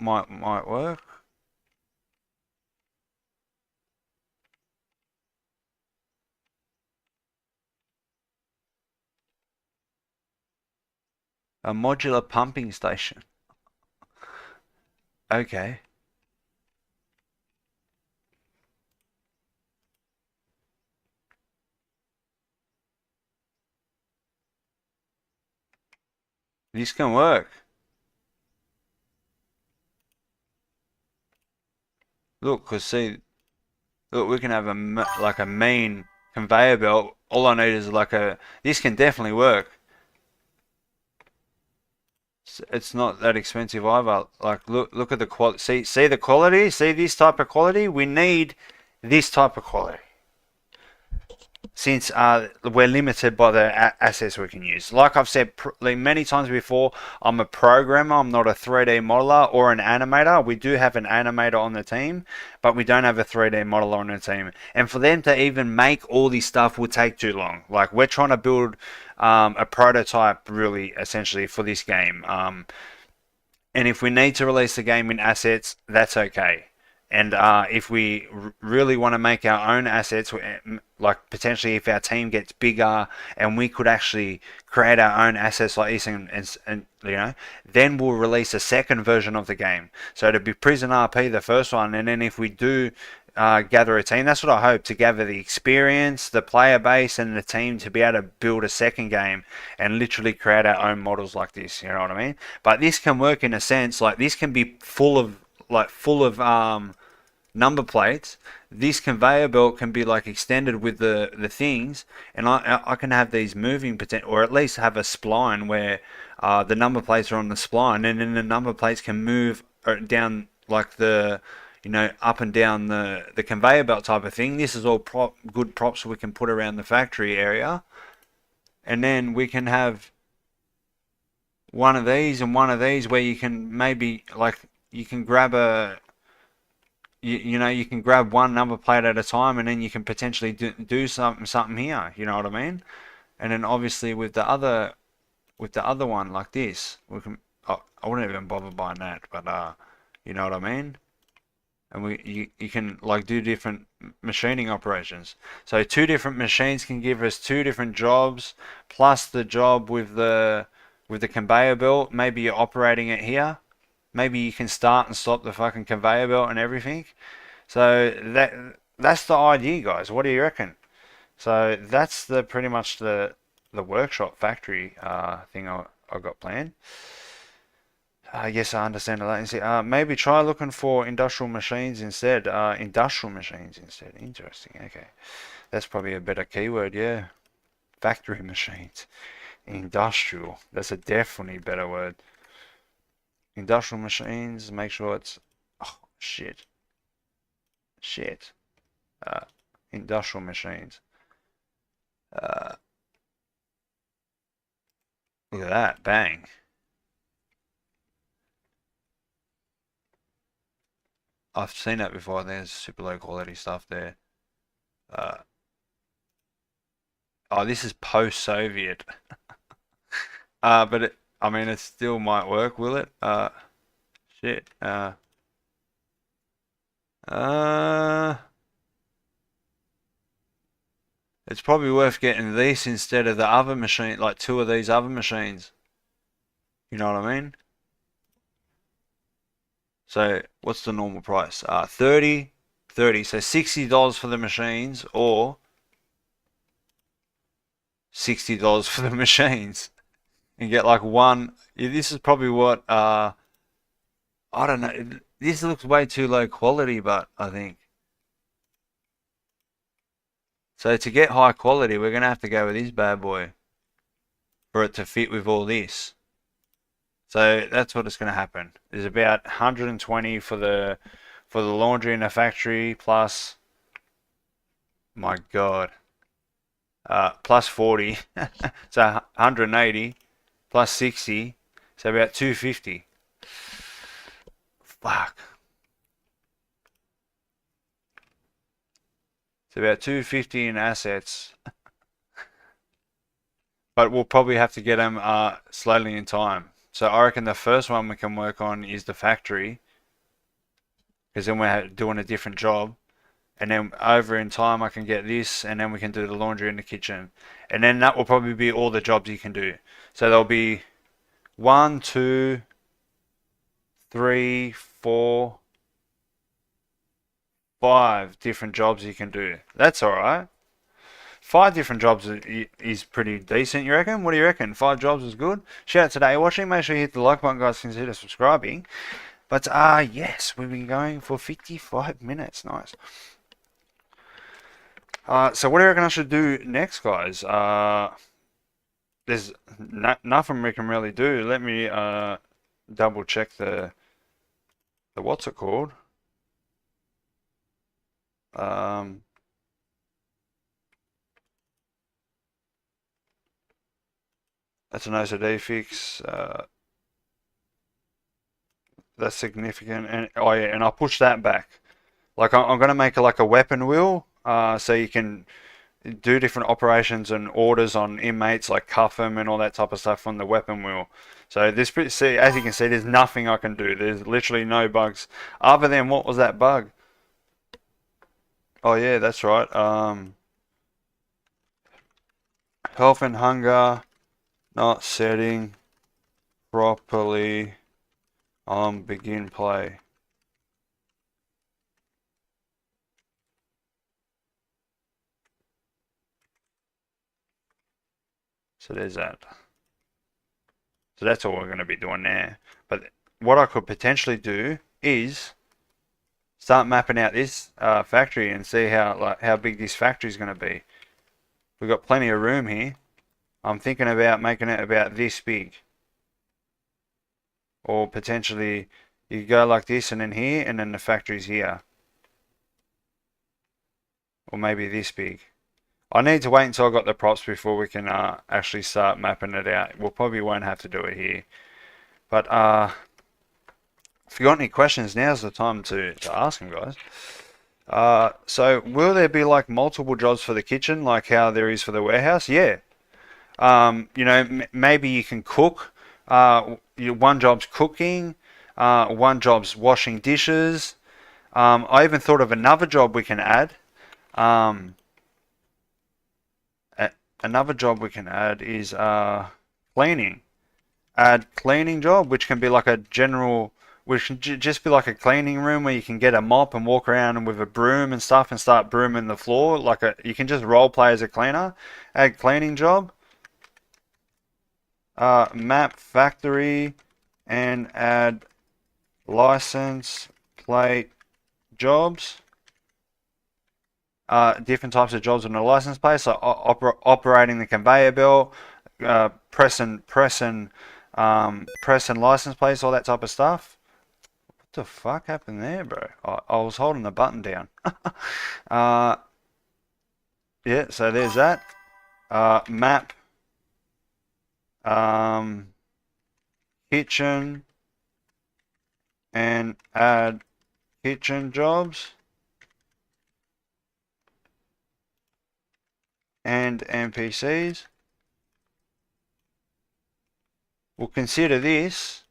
A modular pumping station. Okay. This can work. Look, cause see, look, we can have like a main conveyor belt. All I need is like this can definitely work. It's not that expensive either. Like look at the quality. See the quality. See this type of quality. We need this type of quality. since we're limited by the assets we can use. Like I've said many times before, I'm a programmer, I'm not a 3D modeler or an animator. We do have an animator on the team, but we don't have a 3D modeler on the team. And for them to even make all this stuff would take too long. Like, we're trying to build a prototype, really, essentially, for this game. And if we need to release the game in assets, that's okay. And if we really want to make our own assets, like potentially if our team gets bigger and we could actually create our own assets like this, and you know, then we'll release a second version of the game. So it'll be Prison RP, the first one, and then if we do gather a team, that's what I hope, to gather the experience, the player base, and the team to be able to build a second game and literally create our own models like this. You know what I mean? But this can work in a sense, like this can be full of number plates. This conveyor belt can be like extended with the things, and I can have these moving potential, or at least have a spline where the number plates are on the spline, and then the number plates can move down like the, you know, up and down the conveyor belt type of thing. This is all good props we can put around the factory area, and then we can have one of these and one of these where you can maybe like you can grab you know, you can grab one number plate at a time, and then you can potentially do something here. You know what I mean? And then obviously with the other one like this, we can. Oh, I wouldn't even bother buying that, but you know what I mean? And you can like do different machining operations. So two different machines can give us two different jobs, plus the job with the conveyor belt. Maybe you're operating it here. Maybe you can start and stop the fucking conveyor belt and everything. So that's the idea, guys. What do you reckon? So that's the pretty much the workshop factory thing I got planned. Yes, I understand the latency. Maybe try looking for industrial machines instead. Industrial machines instead. Interesting. Okay, that's probably a better keyword. Yeah, factory machines. Industrial. That's a definitely better word. Industrial machines. Make sure it's. Oh shit. Shit. Uh, Industrial machines. Uh, Look at that. Bang. I've seen that before. There's super low quality stuff there. Uh, oh, this is post-Soviet. But I mean, it still might work, will it? Shit. Uh, it's probably worth getting this instead of the other machine, like two of these other machines. You know what I mean? So, what's the normal price? 30, 30. So $60 for the machines, or $60 for the machines, and get like one. Yeah, this is probably what I don't know. This looks way too low quality, but I think so. To get high quality, we're gonna have to go with this bad boy for it to fit with all this. So that's what is going to happen. There's about 120 for the laundry in the factory, plus, my God, plus 40, so 180, plus 60, so about 250. Fuck. It's about 250 in assets, but we'll probably have to get them slowly in time. So I reckon the first one we can work on is the factory, because then we're doing a different job. And then over in time I can get this, and then we can do the laundry in the kitchen. And then that will probably be all the jobs you can do. So there'll be 1, 2, 3, 4, 5 different jobs you can do. That's alright. 5 different jobs is pretty decent, you reckon? What do you reckon? 5 jobs is good? Shout out today watching. Make sure you hit the like button, guys. Consider subscribing. But yes, we've been going for 55 minutes. Nice. So what do you reckon I should do next, guys? There's nothing we can really do. Let me double check the what's it called? That's an OCD fix. That's significant. And oh yeah, and I'll push that back. Like I'm gonna make it like a weapon wheel, so you can do different operations and orders on inmates, like cuff them and all that type of stuff from the weapon wheel. So this, see, as you can see, there's nothing I can do. There's literally no bugs other than what was that bug? Oh yeah, that's right. Health and hunger not setting properly on begin play. So there's that. So that's all we're going to be doing there. But what I could potentially do is start mapping out this factory and see how big this factory is going to be. We've got plenty of room here. I'm thinking about making it about this big. Or potentially you go like this and then here and then the factory's here. Or maybe this big. I need to wait until I got the props before we can actually start mapping it out. We'll probably won't have to do it here. But if you got any questions, now's the time to ask them, guys. So will there be like multiple jobs for the kitchen, like how there is for the warehouse? Yeah. You know, maybe you can cook. One job's cooking. One job's washing dishes. I even thought of another job we can add. Another job we can add is cleaning. Add cleaning job, which can be like a general, which can just be like a cleaning room where you can get a mop and walk around with a broom and stuff and start brooming the floor. You can just role play as a cleaner. Add cleaning job. Map factory and add license plate jobs. Different types of jobs on the license plate, so operating the conveyor belt, pressing license plates, all that type of stuff. What the fuck happened there, bro? I was holding the button down. Yeah, so there's that. Map. Kitchen. And add kitchen jobs. And NPCs. We'll consider this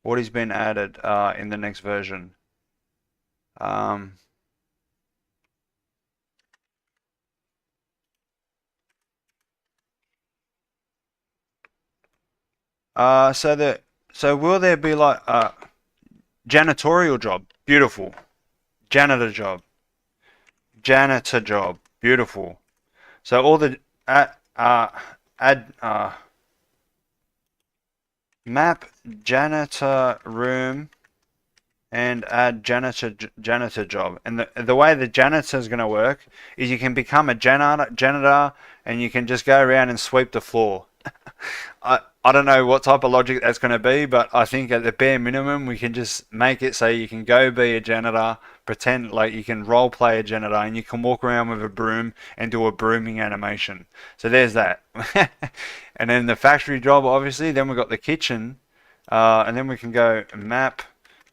what has been added in the next version. So will there be like janitorial job? Beautiful. Janitor job. Janitor job. Beautiful. So all the map janitor room and add janitor job. And the way the janitor is going to work is you can become a janitor and you can just go around and sweep the floor. I don't know what type of logic that's going to be, but I think at the bare minimum we can just make it so you can go be a janitor, pretend like you can role play a janitor, and you can walk around with a broom and do a brooming animation. So there's that. And then the factory job, obviously. Then we've got the kitchen, and then we can go map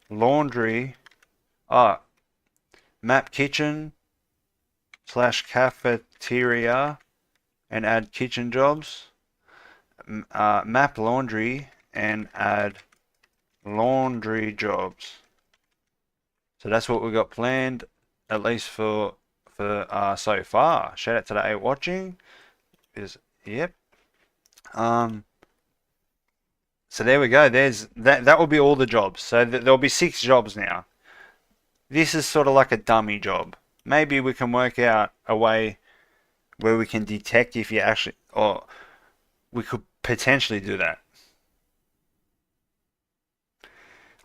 laundry. Map kitchen / cafeteria and add kitchen jobs. Map laundry and add laundry jobs. So that's what we got planned, at least for so far. Shout out to the 8 watching. Yep. So there we go. There's that will be all the jobs. So there'll be 6 jobs now. This is sort of like a dummy job. Maybe we can work out a way where we can detect if you actually, or we could potentially do that.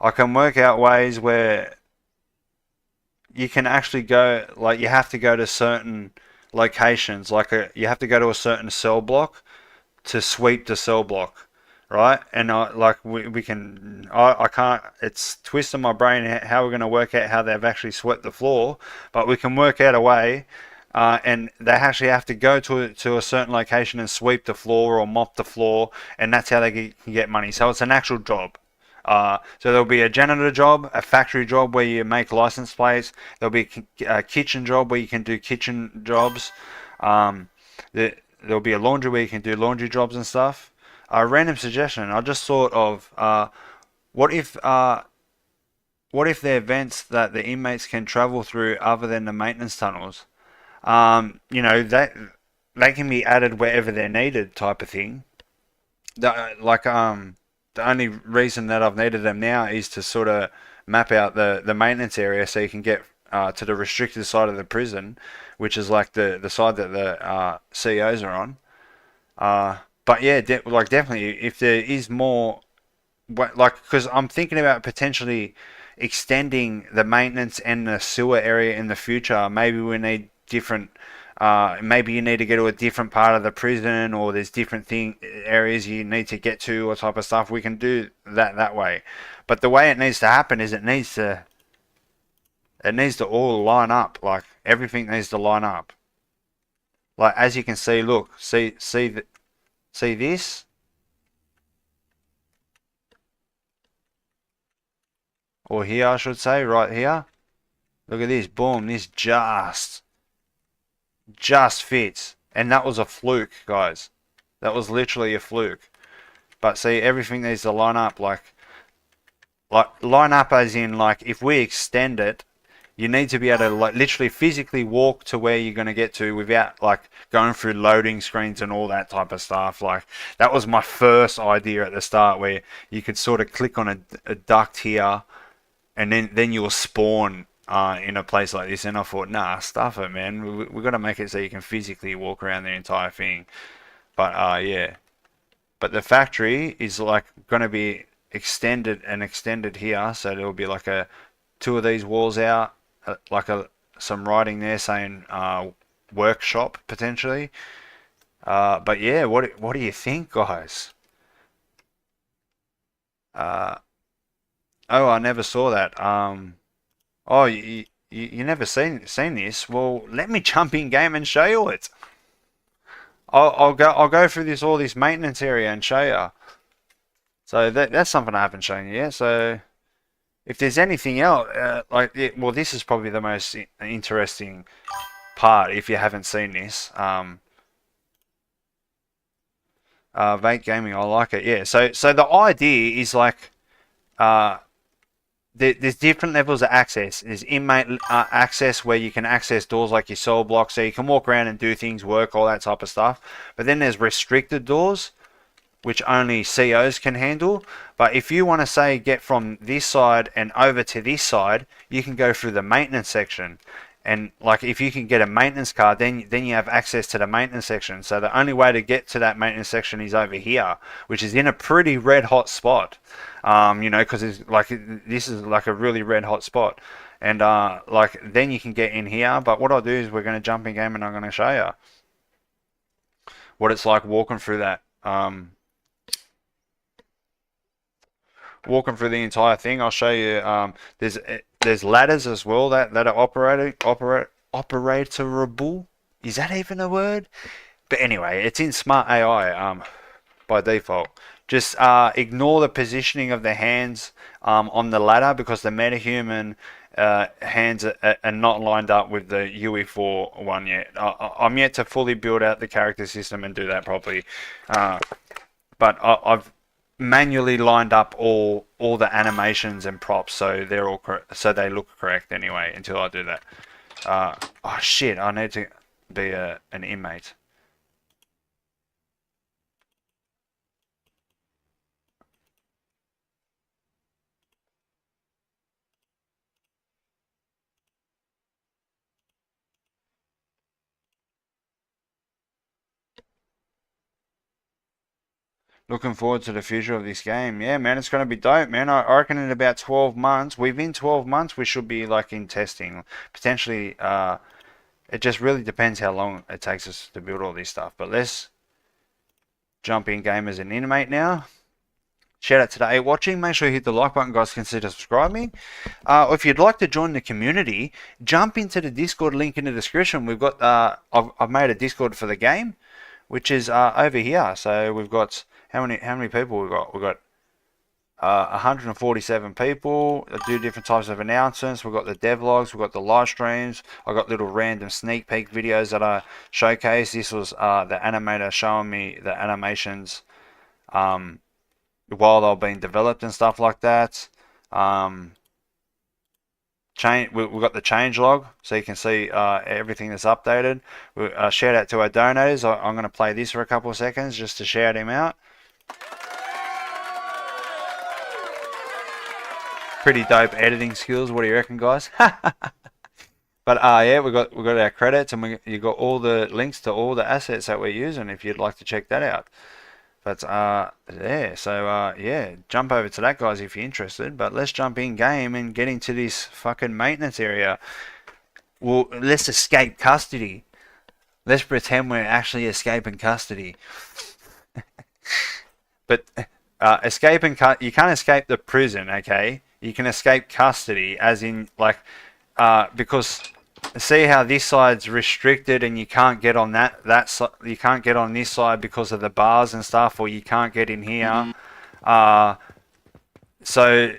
I can work out ways where you can actually go, like you have to go to certain locations, you have to go to a certain cell block to sweep the cell block, right? And we can, I can't, it's twisting my brain how we're going to work out how they've actually swept the floor, but we can work out a way and they actually have to go to a certain location and sweep the floor or mop the floor, and that's how they can get money. So it's an actual job. So there'll be a janitor job, a factory job where you make license plates. There'll be a kitchen job where you can do kitchen jobs. Um, there'll be a laundry where you can do laundry jobs and stuff. A random suggestion. I just thought of what if uh, what if there are vents that the inmates can travel through other than the maintenance tunnels? That they can be added wherever they're needed, type of thing. The only reason that I've needed them now is to sort of map out the maintenance area so you can get to the restricted side of the prison, which is like the side that the CEOs are on. But yeah, definitely, if there is more, because I'm thinking about potentially extending the maintenance and the sewer area in the future. Maybe we need different. Maybe you need to go to a different part of the prison, or there's different areas you need to get to, or type of stuff. We can do that way, but the way it needs to happen is it needs to all line up. Like everything needs to line up. Like as you can see, look, see this. Or here, I should say, right here. Look at this, boom, this just fits. And that was a fluke, guys. That was literally a fluke. But see, everything needs to line up, like line up as in, like, if we extend it, you need to be able to, like, literally physically walk to where you're going to get to without, like, going through loading screens and all that type of stuff. Like, that was my first idea at the start, where you could sort of click on a duct here, and then you'll spawn in a place like this. And I thought, nah, stuff it, man. We got to make it so you can physically walk around the entire thing. But yeah, but the factory is like going to be extended here, so there'll be like two of these walls out, some writing there saying workshop potentially. But yeah, what do you think, guys? Uh, oh, I never saw that. Oh, you never seen this? Well, let me jump in game and show you it. I'll go through all this maintenance area and show you. So that's something I haven't shown you yet. So if there's anything else, well, this is probably the most interesting part if you haven't seen this. Vape gaming, I like it. Yeah. So the idea is like, there's different levels of access. There's inmate access, where you can access doors like your cell block, so you can walk around and do things, work, all that type of stuff. But then there's restricted doors, which only COs can handle. But if you want to, say, get from this side and over to this side, you can go through the maintenance section. And like, if you can get a maintenance card, then you have access to the maintenance section. So the only way to get to that maintenance section is over here, which is in a pretty red hot spot. Because this is like a really red hot spot. And like, then you can get in here. But what I'll do is we're going to jump in game and I'm going to show you what it's like walking through that. Walking through the entire thing. I'll show you. There's ladders as well that are operatorable. Is that even a word? But anyway, it's in Smart AI by default. Just ignore the positioning of the hands on the ladder, because the metahuman hands are not lined up with the UE4 one yet. I'm yet to fully build out the character system and do that properly. But I've manually lined up all the animations and props, so they're all so they look correct anyway until I do that. Oh shit! I need to be an inmate. Looking forward to the future of this game. Yeah, man, it's going to be dope, man. I reckon in about 12 months, within 12 months, we should be like in testing. Potentially, it just really depends how long it takes us to build all this stuff. But let's jump in game as an inmate now. Shout out to the 8 watching. Make sure you hit the like button, guys. Consider subscribing. If you'd like to join the community, jump into the Discord link in the description. We've got I've made a Discord for the game, which is over here. So we've got how many people we've got? We've got 147 people that do different types of announcements. We've got the devlogs, we've got the live streams. I got little random sneak peek videos that I showcase. This was the animator showing me the animations while they're being developed and stuff like that. We've got the change log, so you can see everything that's updated. Shout out to our donors. I'm going to play this for a couple of seconds just to shout him out. Pretty dope editing skills. What do you reckon, guys? But yeah, we got our credits, and you got all the links to all the assets that we're using if you'd like to check that out. But yeah, so yeah, jump over to that, guys, if you're interested. But let's jump in game and get into this fucking maintenance area. Well, let's escape custody. Let's pretend we're actually escaping custody. But you can't escape the prison, okay? You can escape custody, as in like because see how this side's restricted and you can't get on that side. You can't get on this side because of the bars and stuff, or you can't get in here. So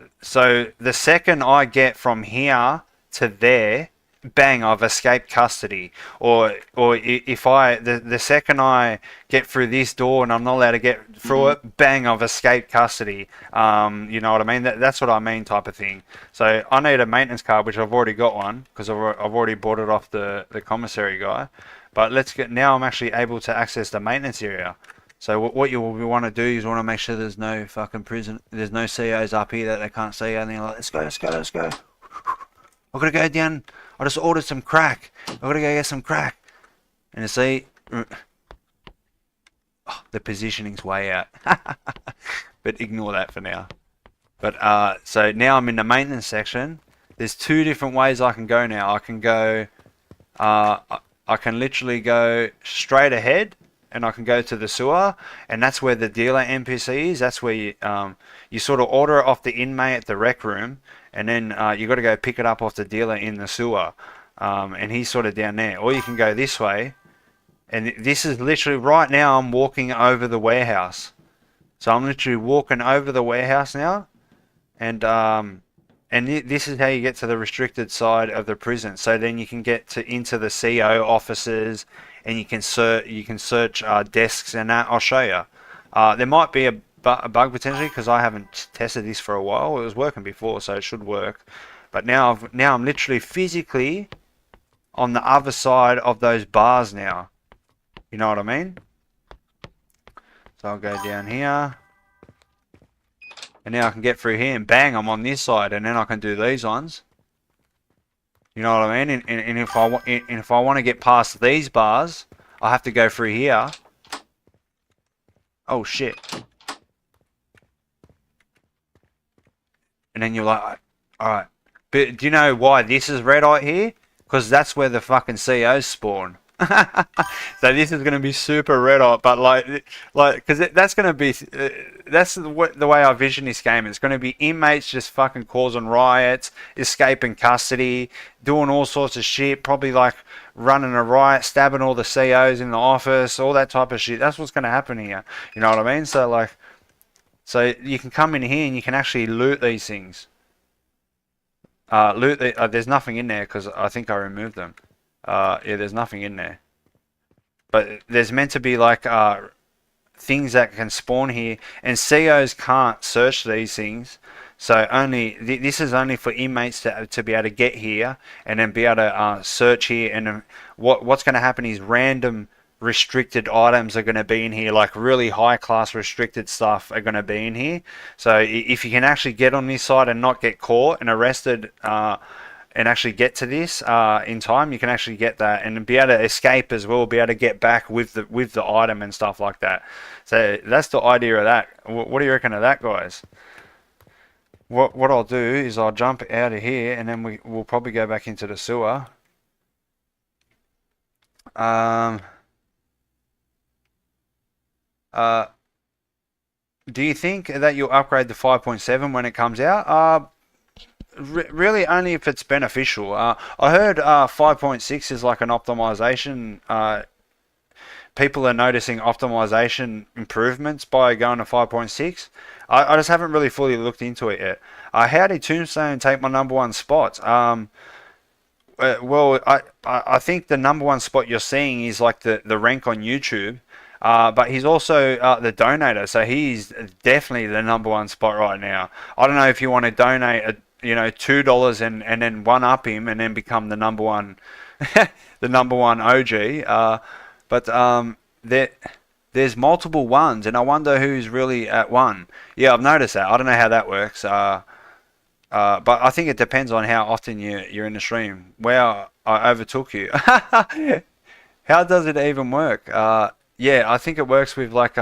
the second I get from here to there, bang, I've escaped custody. Or if the second I get through this door and I'm not allowed to get through it, bang, I've escaped custody. You know what I mean? That's what I mean, type of thing. So I need a maintenance card, which I've already got one because I've already bought it off the commissary guy. But now I'm actually able to access the maintenance area. So what you will want to do is want to make sure there's no fucking prison, there's no COs up here that they can't see, and they're like, let's go. I've got to go down. I just ordered some crack. I've got to go get some crack. And you see, oh, the positioning's way out. But ignore that for now. But so now I'm in the maintenance section. There's two different ways I can go now. I can go, I can literally go straight ahead, and I can go to the sewer, and that's where the dealer NPC is. That's where you sort of order it off the inmate at the rec room, and then you got to go pick it up off the dealer in the sewer, and he's sort of down there. Or you can go this way, and this is literally right now I'm walking over the warehouse. So I'm literally walking over the warehouse now, and this is how you get to the restricted side of the prison. So then you can get into the CO offices, and you can search desks and that. I'll show you. There might be a bug potentially because I haven't tested this for a while. It was working before, so it should work. But now I'm literally physically on the other side of those bars now. You know what I mean? So I'll go down here, and now I can get through here, and bang, I'm on this side, and then I can do these ones. You know what I mean? And if I want to get past these bars, I have to go through here. Oh shit! And then you're like, all right. But do you know why this is red out here? Because that's where the fucking COs spawn. So this is going to be super red hot, but like, because that's going to be, that's the way I vision this game. It's going to be inmates just fucking causing riots, escaping custody, doing all sorts of shit, probably like running a riot, stabbing all the COs in the office, all that type of shit. That's what's going to happen here. You know what I mean? So like, so you can come in here and you can actually loot these things. There's nothing in there because I think I removed them. Yeah, there's nothing in there. But there's meant to be like things that can spawn here, and COs can't search these things. So this is only for inmates to be able to get here and then be able to search here. And what's going to happen is random restricted items are going to be in here, like really high class restricted stuff are going to be in here. So if you can actually get on this side and not get caught and arrested and actually get to this in time, you can actually get that and be able to escape as well, be able to get back with the item and stuff like that. So that's the idea of that. What do you reckon of that, guys? What I'll do is I'll jump out of here, and then we'll probably go back into the sewer. Do you think that you'll upgrade the 5.7 when it comes out? Really only if it's beneficial. I heard 5.6 is like an optimization. People are noticing optimization improvements by going to 5.6. I just haven't really fully looked into it yet. How did Tombstone take my number one spot? Well, I think the number one spot you're seeing is like the rank on YouTube. But he's also the donator, so he's definitely the number one spot right now. I don't know if you want to donate, $2 and then one up him and then become the number one, the number one OG. But there's multiple ones, and I wonder who's really at one. Yeah, I've noticed that. I don't know how that works. But I think it depends on how often you're in the stream. Wow, I overtook you. How does it even work? Yeah, I think it works with like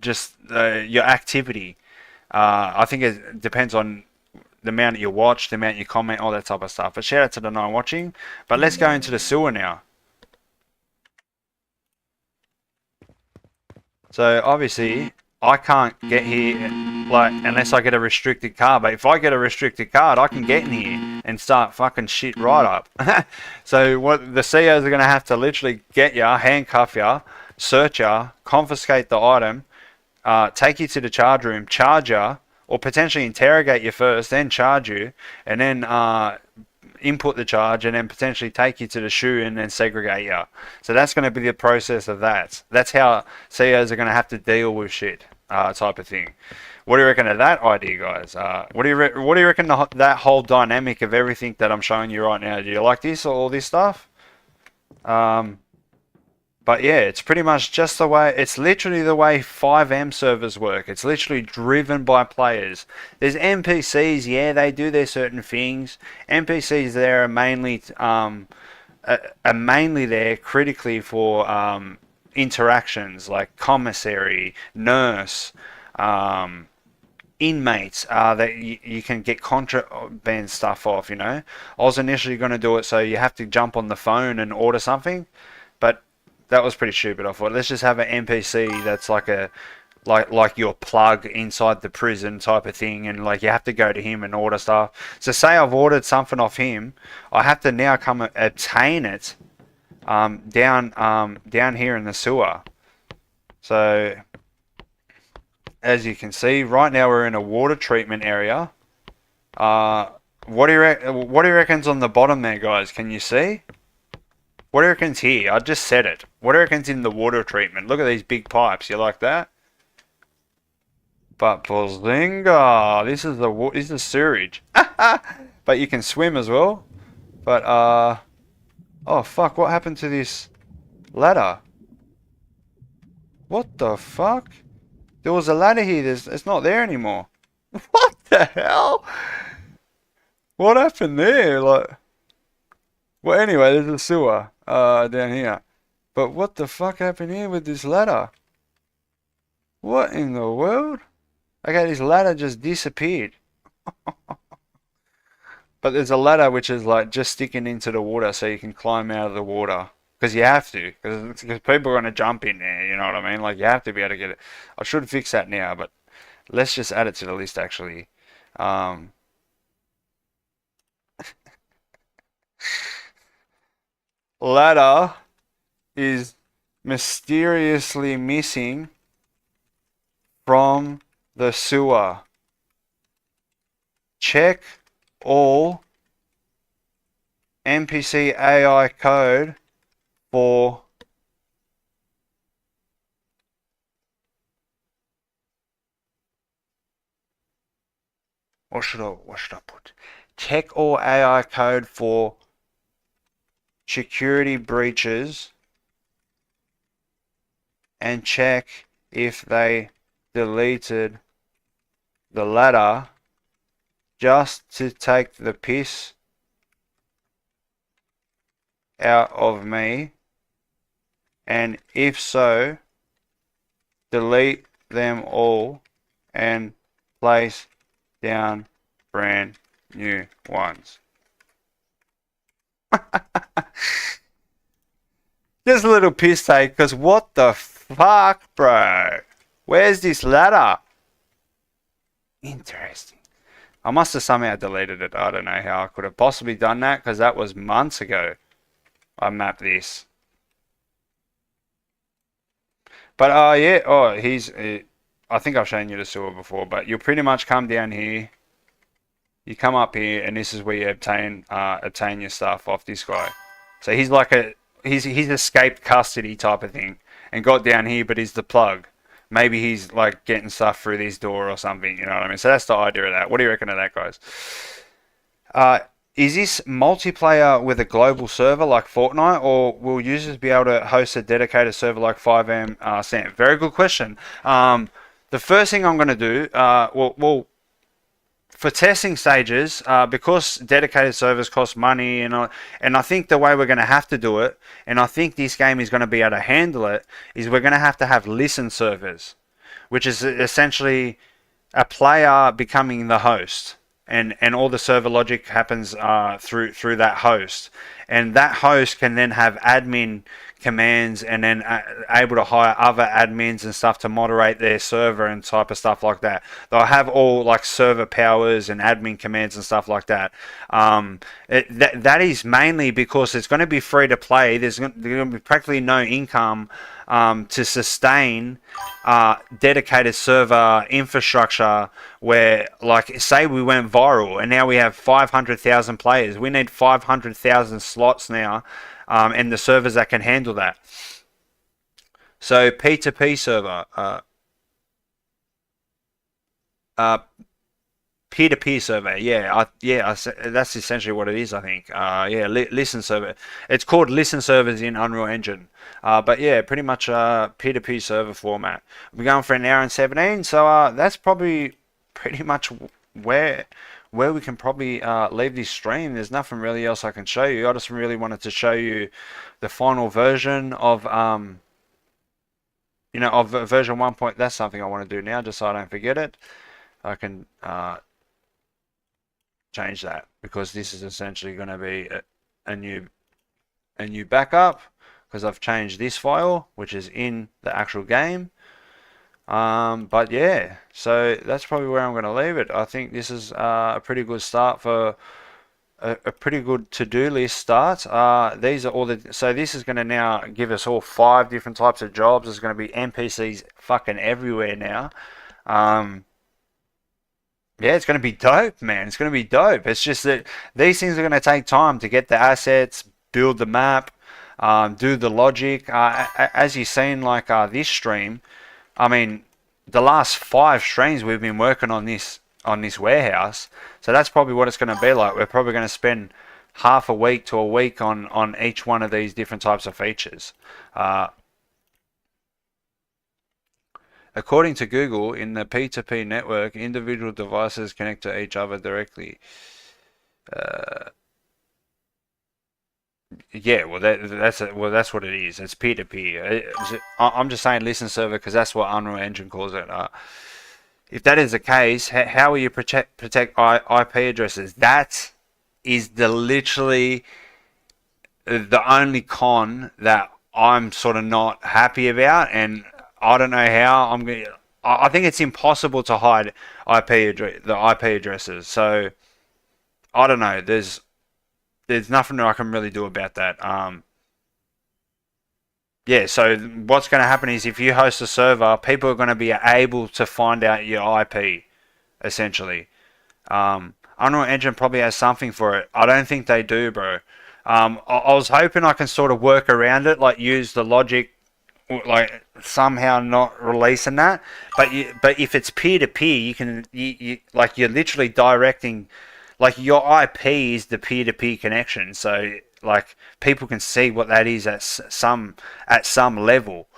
just your activity. I think it depends on the amount that you watch, the amount you comment, all that type of stuff. But shout out to the 9 watching. But let's go into the sewer now. So obviously I can't get here like unless I get a restricted card. But if I get a restricted card, I can get in here and start fucking shit right up. So what the CEOs are going to have to literally get you, handcuff you, search you, confiscate the item, take you to the charge room, charge you, or potentially interrogate you first, then charge you, and then input the charge, and then potentially take you to the shoe and then segregate you. So that's going to be the process of that. That's how CEOs are going to have to deal with shit, type of thing. What do you reckon of that idea, guys? What do you reckon that whole dynamic of everything that I'm showing you right now? Do you like this or all this stuff? But yeah, it's pretty much just the way, it's literally the way 5M servers work. It's literally driven by players. There's NPCs, yeah, they do their certain things. NPCs there are mainly there critically for interactions like commissary, nurse, inmates that you can get contraband stuff off, I was initially going to do it so you have to jump on the phone and order something, but that was pretty stupid. I thought, let's just have an NPC that's like your plug inside the prison type of thing, and like you have to go to him and order stuff. So say I've ordered something off him, I have to now come obtain it down here in the sewer. So as you can see, right now we're in a water treatment area. What do you reckon's on the bottom there, guys? Can you see? What do you reckon's here? I just said it. What do you reckon's in the water treatment? Look at these big pipes. You like that? But Bozinga, this is sewage. But you can swim as well. But oh fuck! What happened to this ladder? What the fuck? There was a ladder here. It's not there anymore. What the hell? What happened there? Like, well, anyway, there's a sewer down here. But what the fuck happened here with this ladder? What in the world? Okay, this ladder just disappeared. But there's a ladder which is like just sticking into the water so you can climb out of the water. Because you have to. Because people are going to jump in there, you know what I mean? Like, you have to be able to get it. I should fix that now, but let's just add it to the list, actually. Ladder is mysteriously missing from the sewer. Check all NPC AI code for what should I put? Check all AI code for security breaches and check if they deleted the ladder just to take the piss out of me, and if so, delete them all and place down brand new ones. Just a little piss take, because what the fuck, bro? Where's this ladder? Interesting. I must have somehow deleted it. I don't know how I could have possibly done that because that was months ago. I mapped this. But yeah, I think I've shown you the sewer before, but you'll pretty much come down here. You come up here, and this is where you obtain your stuff off this guy. So he's like he's escaped custody type of thing, and got down here, but he's the plug. Maybe he's like getting stuff through this door or something. You know what I mean? So that's the idea of that. What do you reckon of that, guys? Is this multiplayer with a global server like Fortnite, or will users be able to host a dedicated server like 5M Sam? Very good question. The first thing I'm going to do, well, for testing stages, because dedicated servers cost money, and I think the way we're going to have to do it, and I think this game is going to be able to handle it, is we're going to have listen servers, which is essentially a player becoming the host. And all the server logic happens through that host, and that host can then have admin commands, and then able to hire other admins and stuff to moderate their server and type of stuff like that. They'll have all like server powers and admin commands and stuff like that. That is mainly because it's going to be free to play. There's going to be practically no income to sustain dedicated server infrastructure where, like, say we went viral and now we have 500,000 players. We need 500,000 slots now, and the servers that can handle that. So P2P server, peer-to-peer server, that's essentially what it is, I think. Listen server. It's called listen servers in Unreal Engine. But yeah, pretty much peer-to-peer server format. We're going for an hour and 17, so that's probably pretty much where we can probably leave this stream. There's nothing really else I can show you. I just really wanted to show you the final version of of version 1. That's something I want to do now, just so I don't forget it. I can change that, because this is essentially going to be a new backup, because I've changed this file, which is in the actual game. But yeah, so that's probably where I'm going to leave it. I think this is a pretty good start for a pretty good to-do list start. These are all so this is going to now give us all 5 different types of jobs. There's going to be NPCs fucking everywhere now. Yeah, it's going to be dope, man. It's going to be dope. It's just that these things are going to take time to get the assets, build the map, do the logic. As you've seen, like this stream, I mean, the last 5 streams we've been working on this warehouse. So that's probably what it's going to be like. We're probably going to spend half a week to a week on each one of these different types of features. According to Google, in the P2P network, individual devices connect to each other directly. Yeah, well, that's what it is. It's peer-to-peer. I'm just saying listen server because that's what Unreal Engine calls it. If that is the case, how will you protect IP addresses? That is literally the only con that I'm sort of not happy about, and I don't know how I'm going. I think it's impossible to hide the IP addresses. So I don't know. There's nothing I can really do about that. Yeah. So what's going to happen is if you host a server, people are going to be able to find out your IP, essentially. Unreal Engine probably has something for it. I don't think they do, bro. I was hoping I can sort of work around it, like use the logic, like somehow not releasing that, but if it's peer-to-peer, you're literally directing, like your IP is the peer-to-peer connection, so like people can see what that is at some level,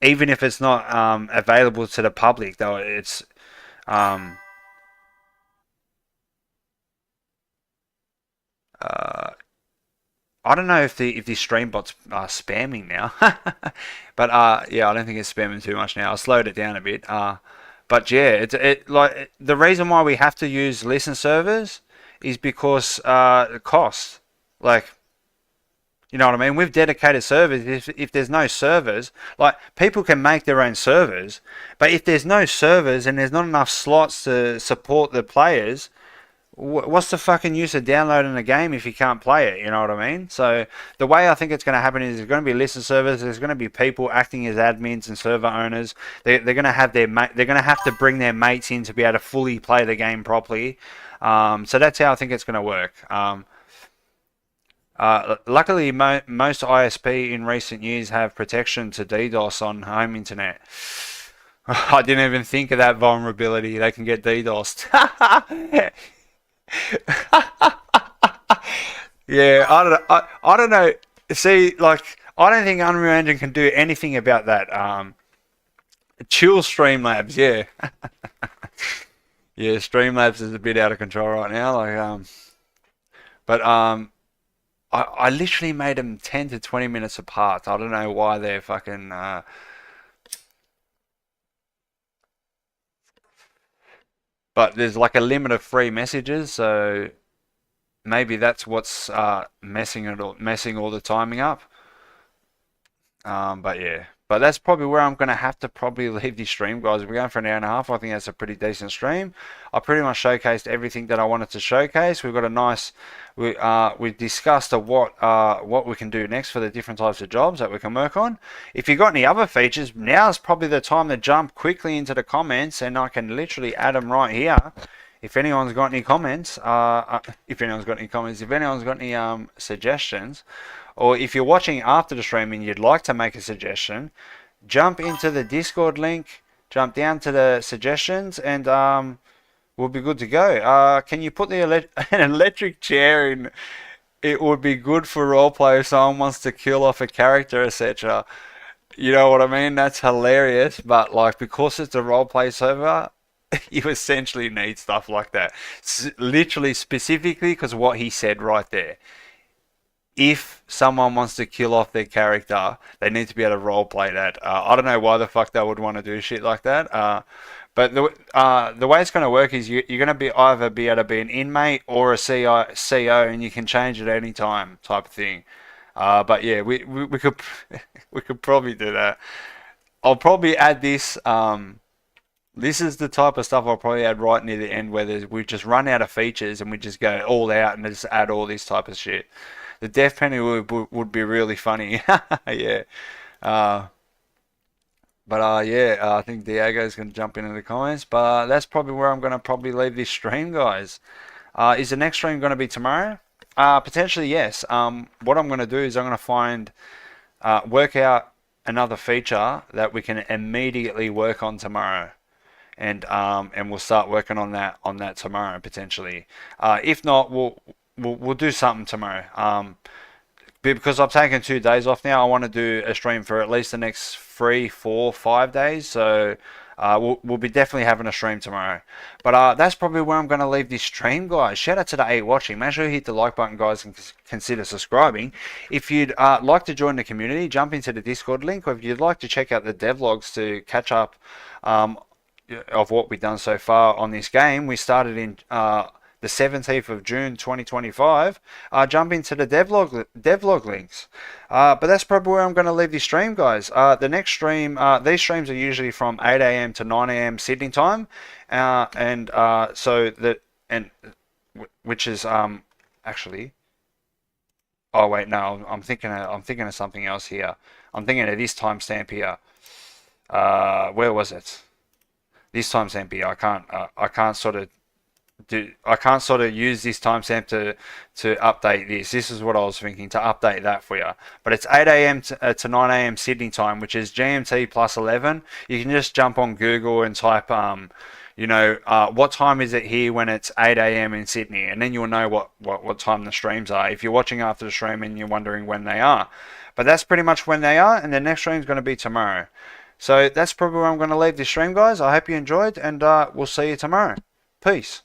even if it's not available to the public, though. It's I don't know if the stream bots are spamming now, but yeah, I don't think it's spamming too much now. I slowed it down a bit. But yeah, it like the reason why we have to use listen servers is because the cost. Like, You know what I mean? With dedicated servers, if there's no servers, like people can make their own servers, but if there's no servers and there's not enough slots to support the players, what's the fucking use of downloading a game if you can't play it? You know what I mean? So the way I think it's going to happen is there's going to be lists of servers. There's going to be people acting as admins and server owners. They're going to have they're going to have to bring their mates in to be able to fully play the game properly. So that's how I think it's going to work. Luckily, most ISP in recent years have protection to DDoS on home internet. I didn't even think of that vulnerability. They can get DDoSed. Yeah, I don't know. See, like, I don't think Unreal Engine can do anything about that. Chill Streamlabs, yeah. Yeah, Streamlabs is a bit out of control right now. Like, but I literally made them 10 to 20 minutes apart. I don't know why they're fucking. But there's like a limit of free messages, so maybe that's what's messing all the timing up. But yeah, but that's probably where I'm gonna have to probably leave the stream, guys. We're going for an hour and a half. I think that's a pretty decent stream. I pretty much showcased everything that I wanted to showcase. We've got a nice. We discussed what we can do next for the different types of jobs that we can work on. If you've got any other features, now's probably the time to jump quickly into the comments, and I can literally add them right here. If anyone's got any comments, if anyone's got any suggestions, or if you're watching after the stream and you'd like to make a suggestion, jump into the Discord link, jump down to the suggestions, and we'll be good to go. Can you put an electric chair in? It would be good for roleplay if someone wants to kill off a character, etc. You know what I mean? That's hilarious, but like, because it's a roleplay server, you essentially need stuff like that. Literally, specifically, because what he said right there. If someone wants to kill off their character, they need to be able to roleplay that. I don't know why the fuck they would want to do shit like that. But the way it's going to work is you're going to be either be able to be an inmate or a CO, and you can change it any time, type of thing. But yeah, we could we could probably do that. I'll probably add this. This is the type of stuff I'll probably add right near the end, where we just run out of features and we just go all out and just add all this type of shit. The death penalty would be really funny. Yeah. Yeah, I think Diego's going to jump into the comments. But that's probably where I'm going to probably leave this stream, guys. Is the next stream going to be tomorrow? Potentially, yes. What I'm going to do is I'm going to work out another feature that we can immediately work on tomorrow. And we'll start working on that tomorrow, potentially. If not, we'll do something tomorrow. Because I've taken 2 days off now, I want to do a stream for at least the next 3, 4, 5 days. So we'll be definitely having a stream tomorrow. But that's probably where I'm going to leave this stream, guys. Shout out to the 8 watching. Make sure you hit the like button, guys, and consider subscribing. If you'd like to join the community, jump into the Discord link. Or if you'd like to check out the devlogs to catch up of what we've done so far on this game, we started in the 17th of June 2025. Jump into the devlog links. But that's probably where I'm going to leave this stream, guys. The next stream, these streams are usually from 8 a.m. to 9 a.m. Sydney time, which is actually. Oh wait, no, I'm thinking of something else here. I'm thinking of this timestamp here. Where was it? This timestamp here. I can't sort of use this timestamp to update this. This is what I was thinking, to update that for you. But it's 8 a.m. to 9 a.m. Sydney time, which is GMT plus 11. You can just jump on Google and type, what time is it here when it's 8 a.m. in Sydney, and then you'll know what time the streams are. If you're watching after the stream and you're wondering when they are. But that's pretty much when they are, and the next stream is going to be tomorrow. So that's probably where I'm going to leave this stream, guys. I hope you enjoyed, and we'll see you tomorrow. Peace.